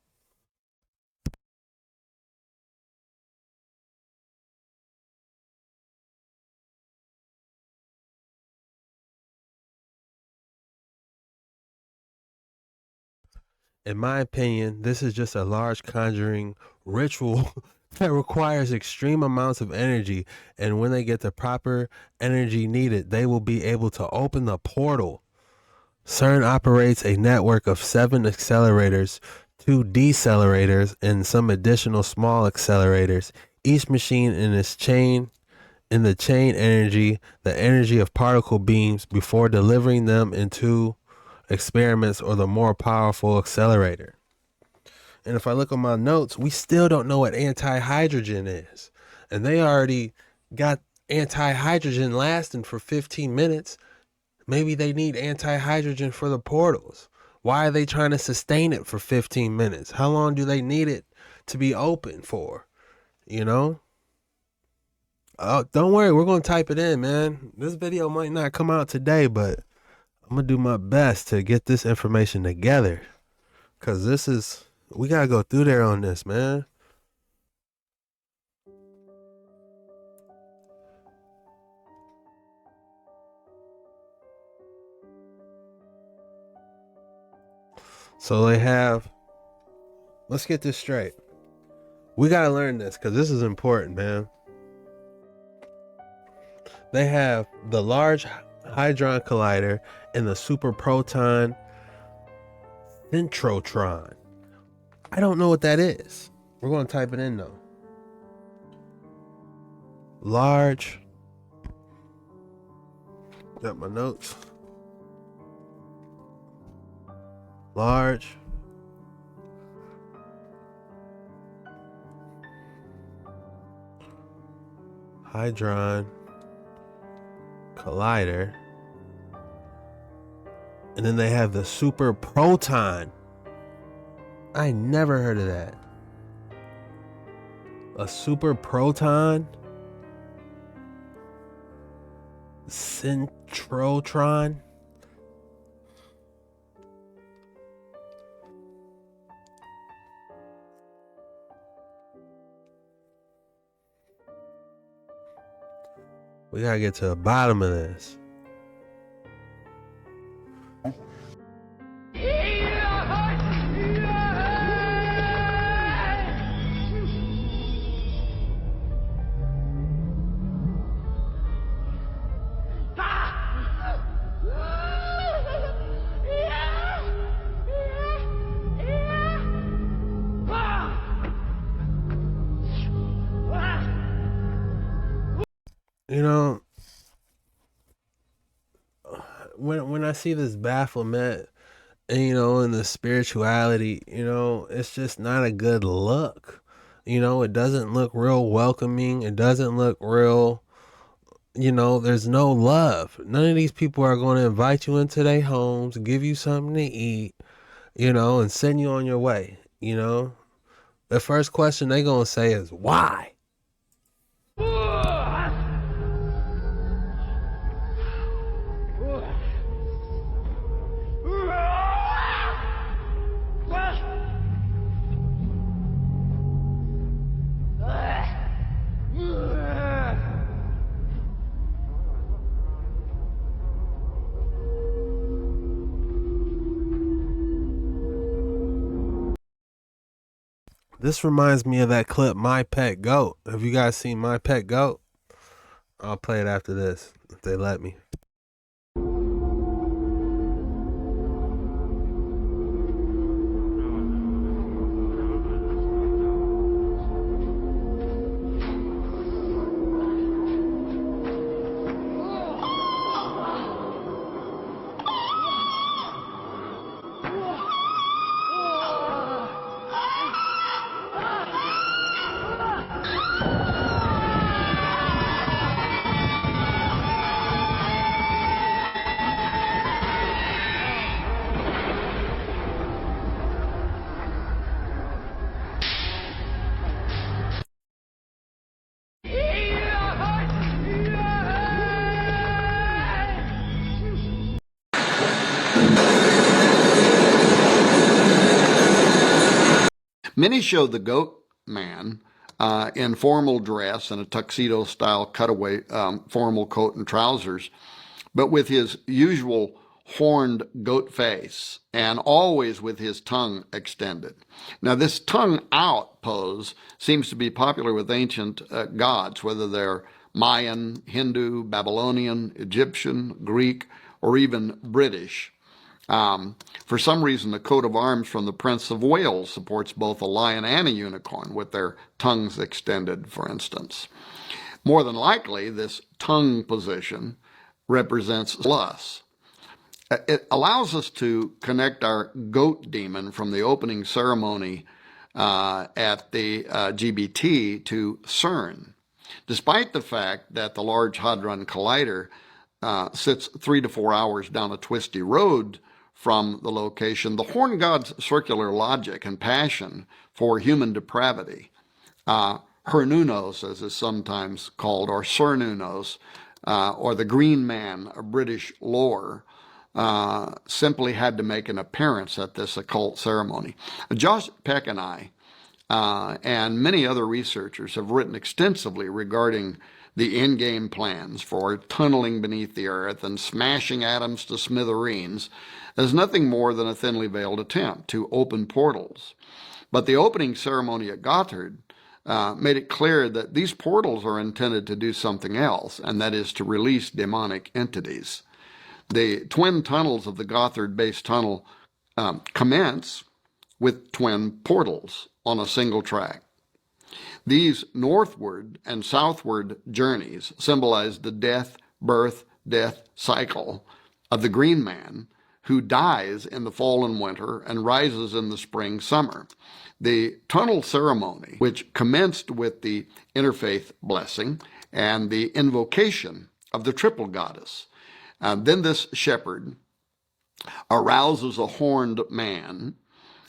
In my opinion, this is just a large conjuring ritual that requires extreme amounts of energy, and when they get the proper energy needed, they will be able to open the portal. CERN operates a network of 7 accelerators, 2 decelerators, and some additional small accelerators. Each machine in the chain energy, the energy of particle beams, before delivering them into experiments or the more powerful accelerator. And if I look at my notes, we still don't know what anti-hydrogen is. And they already got anti-hydrogen lasting for 15 minutes. Maybe they need anti-hydrogen for the portals. Why are they trying to sustain it for 15 minutes? How long do they need it to be open for? You know? Oh, don't worry, we're going to type it in, man. This video might not come out today, but I'm going to do my best to get this information together. Because we got to go through there on this, man. So they have, let's get this straight. We got to learn this because this is important, man. They have the Large Hadron Collider and the Super Proton Synchrotron. I don't know what that is. We're going to type it in though. Large. Got my notes. Large Hadron Collider. And then they have the Super Proton. I never heard of that. A Super Proton Synchrotron. We gotta get to the bottom of this. You know, when I see this bafflement, and, you know, and the spirituality, you know, it's just not a good look. You know, it doesn't look real welcoming. It doesn't look real, you know, there's no love. None of these people are going to invite you into their homes, give you something to eat, you know, and send you on your way. You know, the first question they going to say is, why? This reminds me of that clip, My Pet Goat. Have you guys seen My Pet Goat? I'll play it after this, if they let me. Many show the goat man in formal dress and a tuxedo-style cutaway formal coat and trousers, but with his usual horned goat face and always with his tongue extended. Now, this tongue out pose seems to be popular with ancient gods, whether they're Mayan, Hindu, Babylonian, Egyptian, Greek, or even British. For some reason, the coat of arms from the Prince of Wales supports both a lion and a unicorn with their tongues extended, for instance. More than likely, this tongue position represents lust. It allows us to connect our goat demon from the opening ceremony at the GBT to CERN. Despite the fact that the Large Hadron Collider sits 3 to 4 hours down a twisty road from the location, the horn god's circular logic and passion for human depravity, Hernunos, as is sometimes called, or Cernunnos, or the Green Man of British lore, simply had to make an appearance at this occult ceremony. Josh Peck and I and many other researchers have written extensively regarding the in-game plans for tunneling beneath the earth and smashing atoms to smithereens as nothing more than a thinly veiled attempt to open portals. But the opening ceremony at Gotthard made it clear that these portals are intended to do something else, and that is to release demonic entities. The twin tunnels of the Gotthard base tunnel commence with twin portals on a single track. These northward and southward journeys symbolize the death, birth, death cycle of the green man who dies in the fall and winter and rises in the spring, summer. The tunnel ceremony, which commenced with the interfaith blessing and the invocation of the triple goddess. Then this shepherd arouses a horned man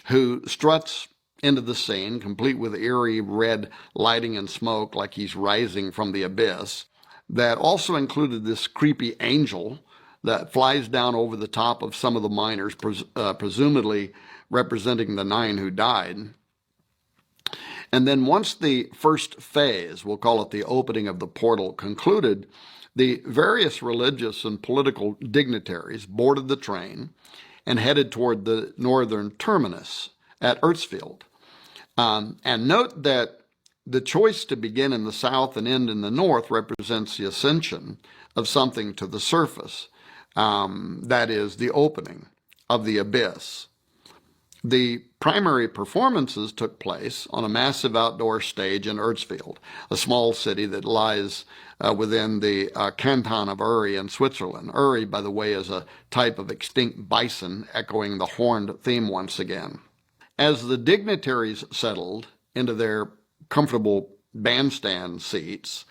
who struts into the scene, complete with eerie red lighting and smoke like he's rising from the abyss. That also included this creepy angel that flies down over the top of some of the miners, presumably representing the 9 who died. And then once the first phase, we'll call it the opening of the portal, concluded, the various religious and political dignitaries boarded the train and headed toward the northern terminus at Earthsfield. And note that the choice to begin in the south and end in the north represents the ascension of something to the surface. That is the opening of the abyss. The primary performances took place on a massive outdoor stage in Erzfield, a small city that lies within the canton of Uri in Switzerland. Uri, by the way, is a type of extinct bison, echoing the horned theme once again. As the dignitaries settled into their comfortable bandstand seats,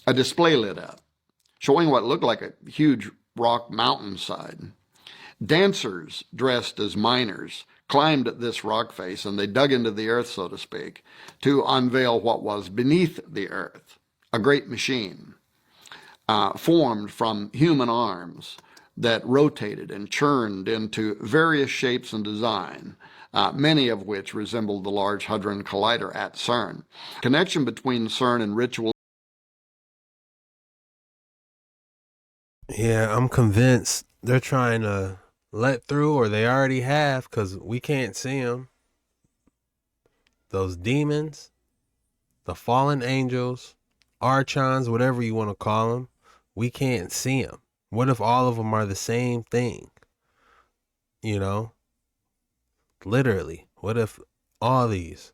a display lit up, showing what looked like a huge rock mountainside. Dancers dressed as miners climbed this rock face, and they dug into the earth, so to speak, to unveil what was beneath the earth, a great machine formed from human arms that rotated and churned into various shapes and design, many of which resembled the Large Hadron Collider at CERN. Connection between CERN and ritual. Yeah, I'm convinced they're trying to let through, or they already have, because we can't see them. Those demons, the fallen angels, archons, whatever you want to call them, we can't see them. What if all of them are the same thing? You know? Literally. What if all these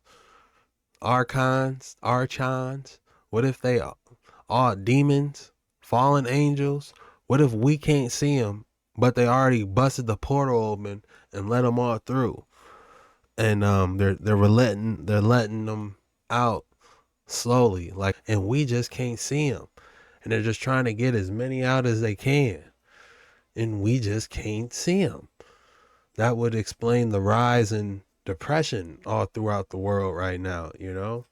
archons, what if they are all demons, fallen angels? What if we can't see them, but they already busted the portal open and let them all through? And they're letting them out slowly, like, and we just can't see them. And they're just trying to get as many out as they can, and we just can't see them. That would explain the rise in depression all throughout the world right now, you know?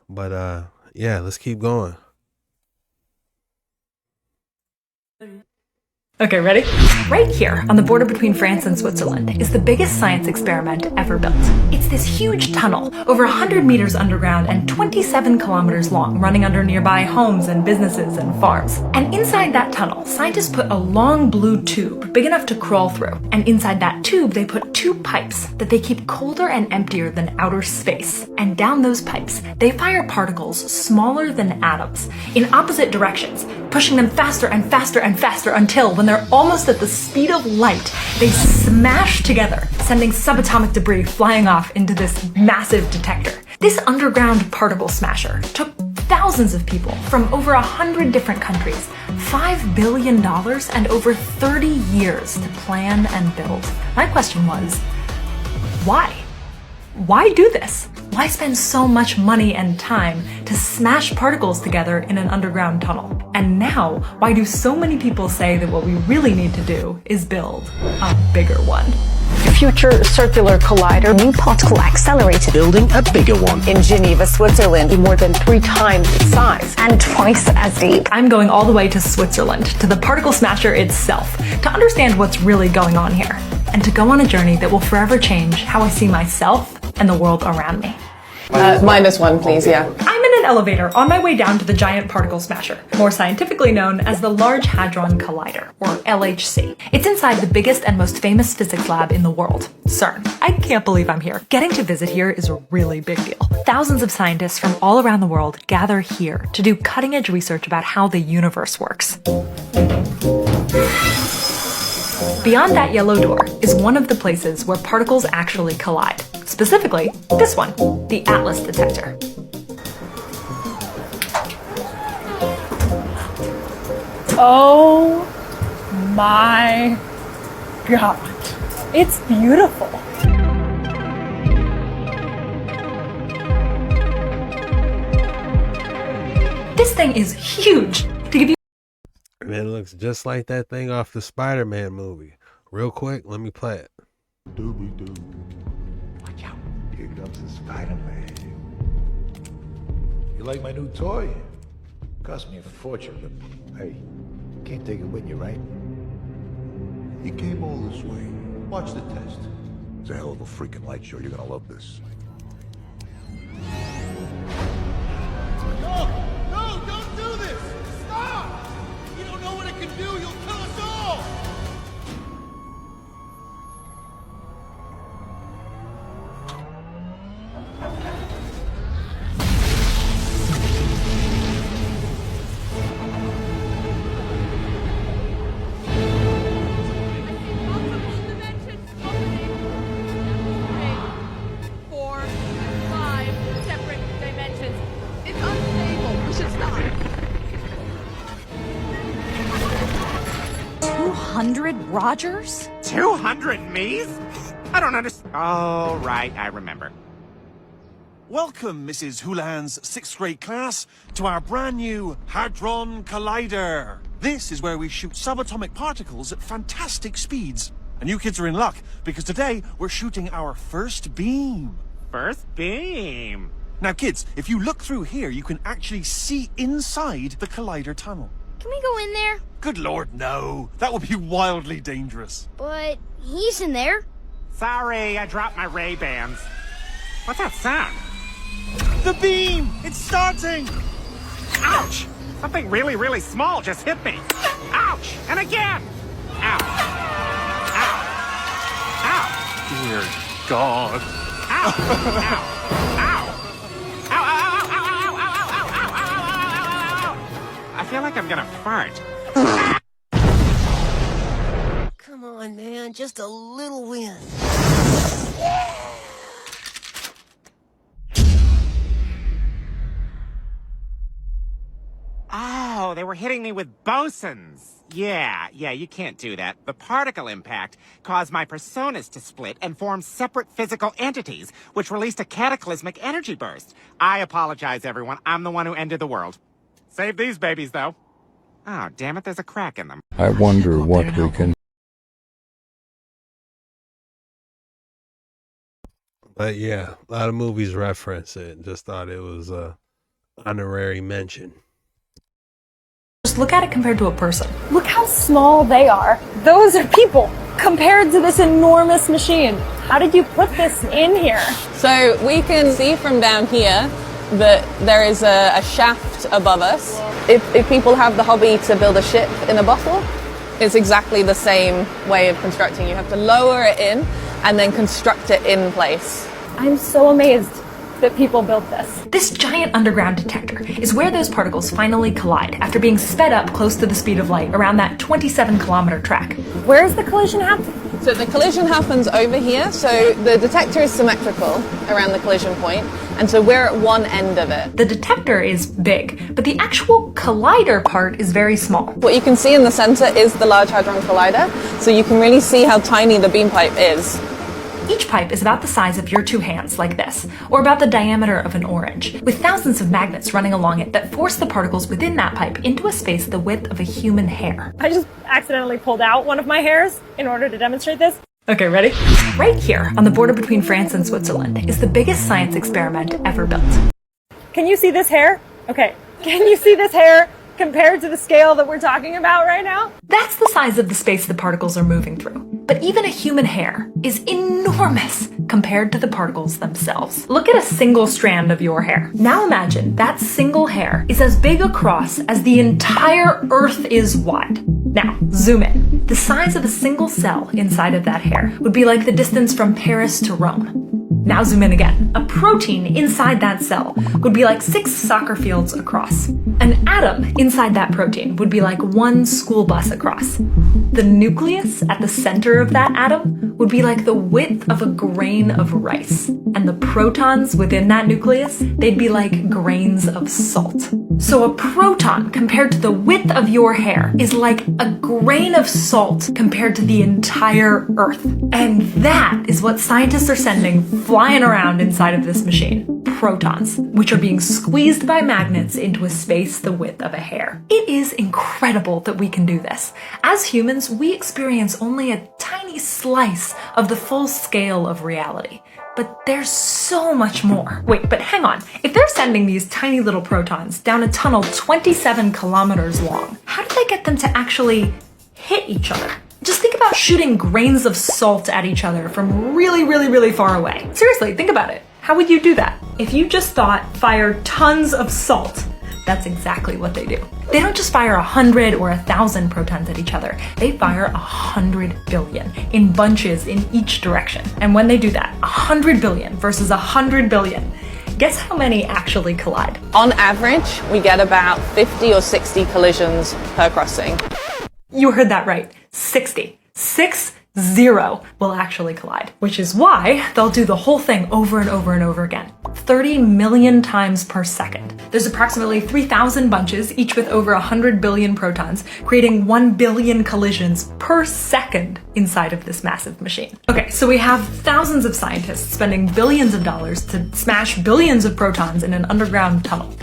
But yeah, let's keep going. Okay, ready? Right here, on the border between France and Switzerland, is the biggest science experiment ever built. It's this huge tunnel, over 100 meters underground and 27 kilometers long, running under nearby homes and businesses and farms. And inside that tunnel, scientists put a long blue tube, big enough to crawl through. And inside that tube, they put 2 pipes that they keep colder and emptier than outer space. And down those pipes, they fire particles smaller than atoms, in opposite directions, pushing them faster and faster and faster until, when they're almost at the speed of light, they smash together, sending subatomic debris flying off into this massive detector. This underground particle smasher took thousands of people from over 100 different countries, $5 billion, and over 30 years to plan and build. My question was, why? Why do this? Why spend so much money and time to smash particles together in an underground tunnel? And now, why do so many people say that what we really need to do is build a bigger one? Future Circular Collider, new particle accelerator, building a bigger one in Geneva, Switzerland, more than 3 times its size and twice as deep. I'm going all the way to Switzerland, to the particle smasher itself, to understand what's really going on here, and to go on a journey that will forever change how I see myself and the world around me. -1, please, yeah. I'm in an elevator on my way down to the Giant Particle Smasher, more scientifically known as the Large Hadron Collider, or LHC. It's inside the biggest and most famous physics lab in the world, CERN. I can't believe I'm here. Getting to visit here is a really big deal. Thousands of scientists from all around the world gather here to do cutting-edge research about how the universe works. Beyond that yellow door is one of the places where particles actually collide. Specifically, this one, the Atlas detector. Oh my God. It's beautiful. This thing is huge. To give you And it looks just like that thing off the Spider-Man movie. Real quick, let me play it. Doobie-doo. Watch out. Here comes the Spider-Man. You like my new toy? Cost me a fortune, but hey, can't take it with you, right? You came all this way. Watch the test. It's a hell of a freaking light show. You're gonna love this. No! No! Don't do this! Stop! You don't know what it can do! You'll kill us all! Rogers? 200 me's? I don't understand. Oh, right, I remember. Welcome, Mrs. Houlihan's 6th grade class, to our brand new Hadron Collider. This is where we shoot subatomic particles at fantastic speeds. And you kids are in luck, because today we're shooting our first beam. First beam? Now kids, if you look through here, you can actually see inside the collider tunnel. Can we go in there? Good Lord, no. That would be wildly dangerous. But he's in there. Sorry, I dropped my Ray-Bans. What's that sound? The beam! It's starting! Ouch! Something really, really small just hit me. Ouch! And again! Ow. Ow. Ow. Dear God. Ow. Ow. Ow. Ow, ow, ow, ow, ow, ow, ow, ow, ow, ow, ow, ow. I feel like I'm gonna fart. Come on, man. Just a little wind. Oh, they were hitting me with bosons. Yeah, you can't do that. The particle impact caused my personas to split and form separate physical entities, which released a cataclysmic energy burst. I apologize, everyone. I'm the one who ended the world. Save these babies, though. Oh, damn it, there's a crack in them. I wonder what we can... But yeah, a lot of movies reference it. Just thought it was a honorary mention. Just look at it compared to a person. Look how small they are. Those are people compared to this enormous machine. How did you put this in here? So we can see from down here that there is a shaft above us. If people have the hobby to build a ship in a bottle, it's exactly the same way of constructing. You have to lower it in and then construct it in place. I'm so amazed that people built this. This giant underground detector is where those particles finally collide after being sped up close to the speed of light around that 27-kilometer track. Where's the collision happening? So the collision happens over here. So the detector is symmetrical around the collision point, and so we're at one end of it. The detector is big, but the actual collider part is very small. What you can see in the center is the Large Hadron Collider, so you can really see how tiny the beam pipe is. Each pipe is about the size of your two hands, like this, or about the diameter of an orange, with thousands of magnets running along it that force the particles within that pipe into a space the width of a human hair. I just accidentally pulled out one of my hairs in order to demonstrate this. Okay, ready? Right here, on the border between France and Switzerland, is the biggest science experiment ever built. Can you see this hair? Okay. Can you see this hair? compared to the scale that we're talking about right now? That's the size of the space the particles are moving through. But even a human hair is enormous compared to the particles themselves. Look at a single strand of your hair. Now imagine that single hair is as big across as the entire Earth is wide. Now, zoom in. The size of a single cell inside of that hair would be like the distance from Paris to Rome. Now zoom in again. A protein inside that cell would be like 6 soccer fields across. An atom inside that protein would be like 1 school bus across. The nucleus at the center of that atom would be like the width of a grain of rice. And the protons within that nucleus, they'd be like grains of salt. So a proton compared to the width of your hair is like a grain of salt compared to the entire Earth. And that is what scientists are sending flying around inside of this machine. Protons, which are being squeezed by magnets into a space the width of a hair. It is incredible that we can do this. As humans, we experience only a tiny slice of the full scale of reality. But there's so much more. Wait, but hang on. If they're sending these tiny little protons down a tunnel 27 kilometers long, how do they get them to actually hit each other? Just think about shooting grains of salt at each other from really, really, really far away. Seriously, think about it. How would you do that? If you just thought fire tons of salt, that's exactly what they do. They don't just fire 100 or 1,000 protons at each other. They fire 100 billion in bunches in each direction. And when they do that, 100 billion versus 100 billion, guess how many actually collide? On average, we get about 50 or 60 collisions per crossing. You heard that right. 60. 60 will actually collide, which is why they'll do the whole thing over and over and over again. 30 million times per second. There's approximately 3,000 bunches, each with over 100 billion protons, creating 1 billion collisions per second inside of this massive machine. Okay, so we have thousands of scientists spending billions of dollars to smash billions of protons in an underground tunnel.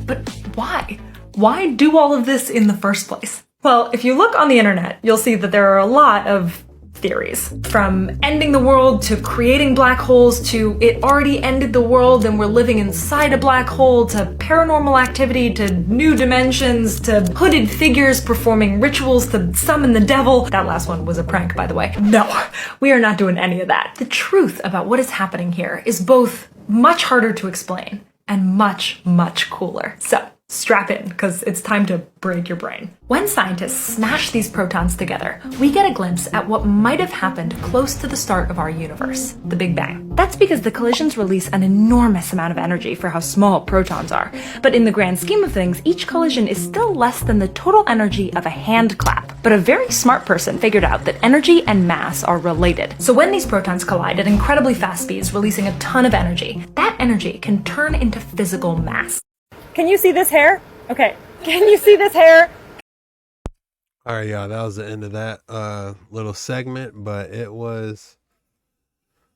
But why? Why do all of this in the first place? Well, if you look on the internet, you'll see that there are a lot of theories. From ending the world to creating black holes to it already ended the world and we're living inside a black hole to paranormal activity to new dimensions to hooded figures performing rituals to summon the devil. That last one was a prank, by the way. No, we are not doing any of that. The truth about what is happening here is both much harder to explain and much, much cooler. So, strap in, because it's time to break your brain. When scientists smash these protons together, we get a glimpse at what might have happened close to the start of our universe, the Big Bang. That's because the collisions release an enormous amount of energy for how small protons are. But in the grand scheme of things, each collision is still less than the total energy of a hand clap. But a very smart person figured out that energy and mass are related. So when these protons collide at incredibly fast speeds, releasing a ton of energy, that energy can turn into physical mass. Can you see this hair? Okay. Can you see this hair? All right, y'all. That was the end of that little segment, but it was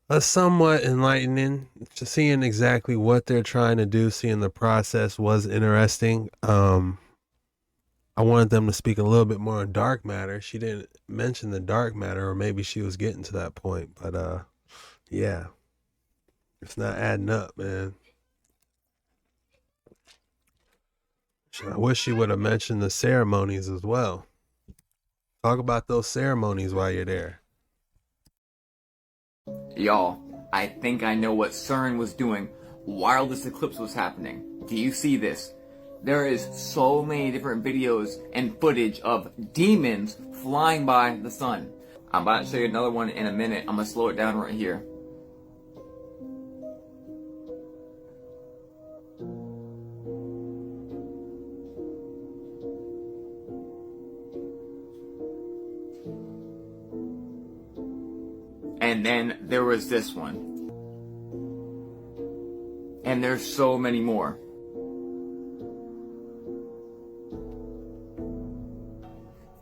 a somewhat enlightening. Just seeing exactly what they're trying to do, seeing the process was interesting. I wanted them to speak a little bit more on dark matter. She didn't mention the dark matter, or maybe she was getting to that point, but yeah, it's not adding up, man. I wish she would have mentioned the ceremonies as well. Talk about those ceremonies while you're there. Y'all, I think I know what CERN was doing while this eclipse was happening. Do you see this? There is so many different videos and footage of demons flying by the sun. I'm about to show you another one in a minute. I'm gonna slow it down right here. And then there was this one. And there's so many more.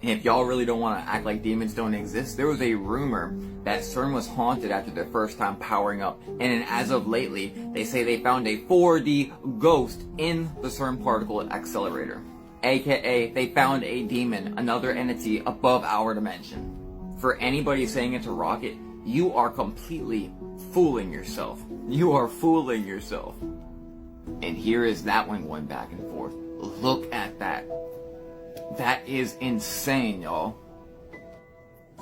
And if y'all really don't want to act like demons don't exist, there was a rumor that CERN was haunted after their first time powering up. And as of lately, they say they found a 4D ghost in the CERN particle accelerator. AKA, they found a demon, another entity above our dimension. For anybody saying it's a rocket, you are completely fooling yourself. You are fooling yourself. And here is that one going back and forth. Look at that. That is insane, y'all.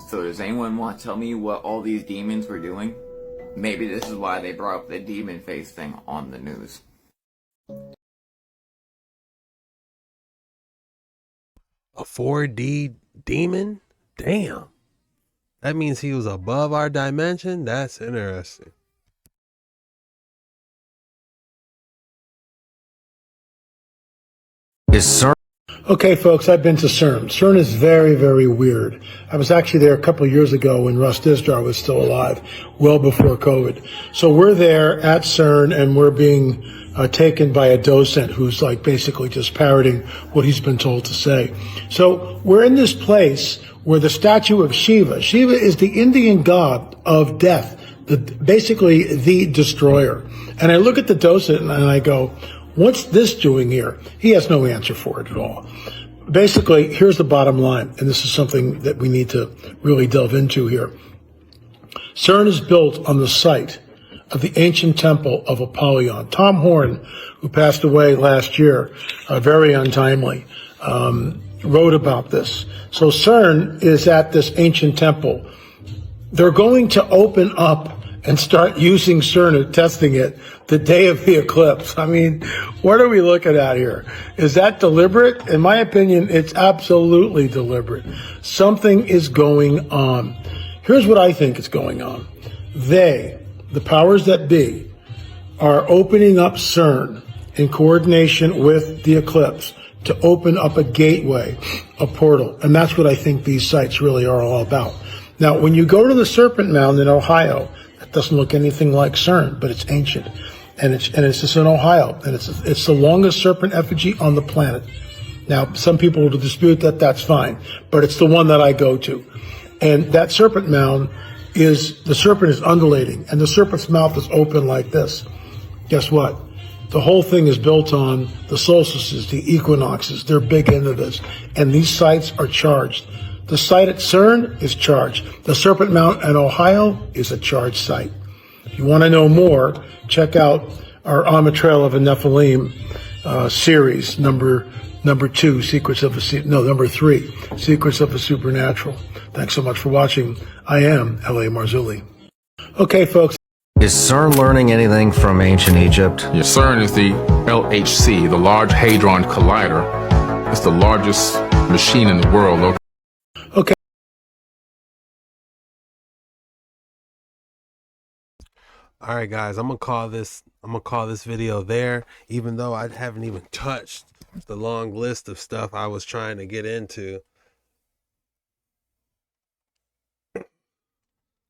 So does anyone want to tell me what all these demons were doing? Maybe this is why they brought up the demon face thing on the news. A 4D demon? Damn. That means he was above our dimension? That's interesting. Is CERN? Okay, folks, I've been to CERN. CERN is very, very weird. I was actually there a couple of years ago when Russ Dizdar was still alive, well before COVID. So we're there at CERN, and we're being taken by a docent who's like basically just parroting what he's been told to say. So we're in this place where the statue of Shiva is the Indian god of death, basically the destroyer. And I look at the docent and I go, what's this doing here? He has no answer for it at all. Basically, here's the bottom line, and this is something that we need to really delve into here. CERN is built on the site of the ancient temple of Apollyon. Tom Horn, who passed away last year, very untimely, wrote about this. So CERN is at this ancient temple. They're going to open up and start using CERN and testing it the day of the eclipse. I mean, what are we looking at here? Is that deliberate? In my opinion, it's absolutely deliberate. Something is going on. Here's what I think is going on. The powers that be, are opening up CERN in coordination with the eclipse to open up a gateway, a portal. And that's what I think these sites really are all about. Now, when you go to the Serpent Mound in Ohio, it doesn't look anything like CERN, but it's ancient. And it's just in Ohio. And it's the longest serpent effigy on the planet. Now, some people will dispute that, that's fine. But it's the one that I go to. And that Serpent Mound the serpent is undulating. And the serpent's mouth is open like this. Guess what? The whole thing is built on the solstices, the equinoxes. They're big into this. And these sites are charged. The site at CERN is charged. The Serpent Mound in Ohio is a charged site. If you want to know more, check out our On the Trail of a Nephilim series, number 3, Secrets of the Supernatural. Thanks so much for watching. I am L.A. Marzulli. Okay, folks. Is CERN learning anything from ancient Egypt? Yeah, CERN is the LHC, the Large Hadron Collider. It's the largest machine in the world. Okay. All right, guys, I'm gonna call this video there, even though I haven't even touched the long list of stuff I was trying to get into.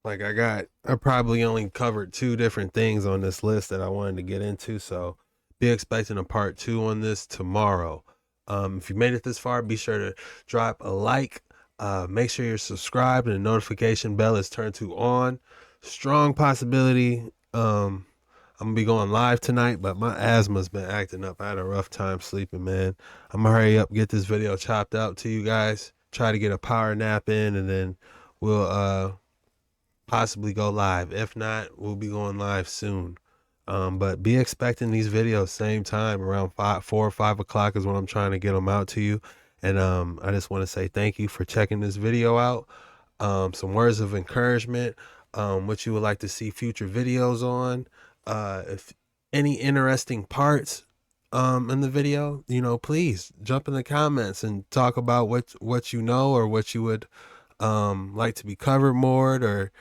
Like I probably only covered 2 different things on this list that I wanted to get into, so be expecting a part 2 on this tomorrow. If you made it this far, be sure to drop a like, make sure you're subscribed and the notification bell is turned to on. Strong possibility I'm gonna be going live tonight, but my asthma's been acting up. I had a rough time sleeping, man. I'm gonna hurry up, get this video chopped out to you guys, try to get a power nap in, and then we'll possibly go live. If not, we'll be going live soon. But be expecting these videos same time, around 4 or 5 o'clock is when I'm trying to get them out to you. And I just want to say thank you for checking this video out. Some words of encouragement, what you would like to see future videos on. If any interesting parts in the video, please jump in the comments and talk about what you know, or what you would like to be covered more, or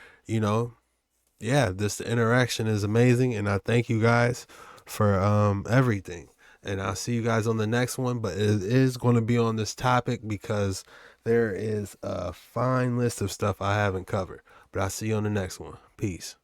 yeah, this interaction is amazing, and I thank you guys for everything. And I'll see you guys on the next one, but it is going to be on this topic because there is a fine list of stuff I haven't covered. But I'll see you on the next one. Peace.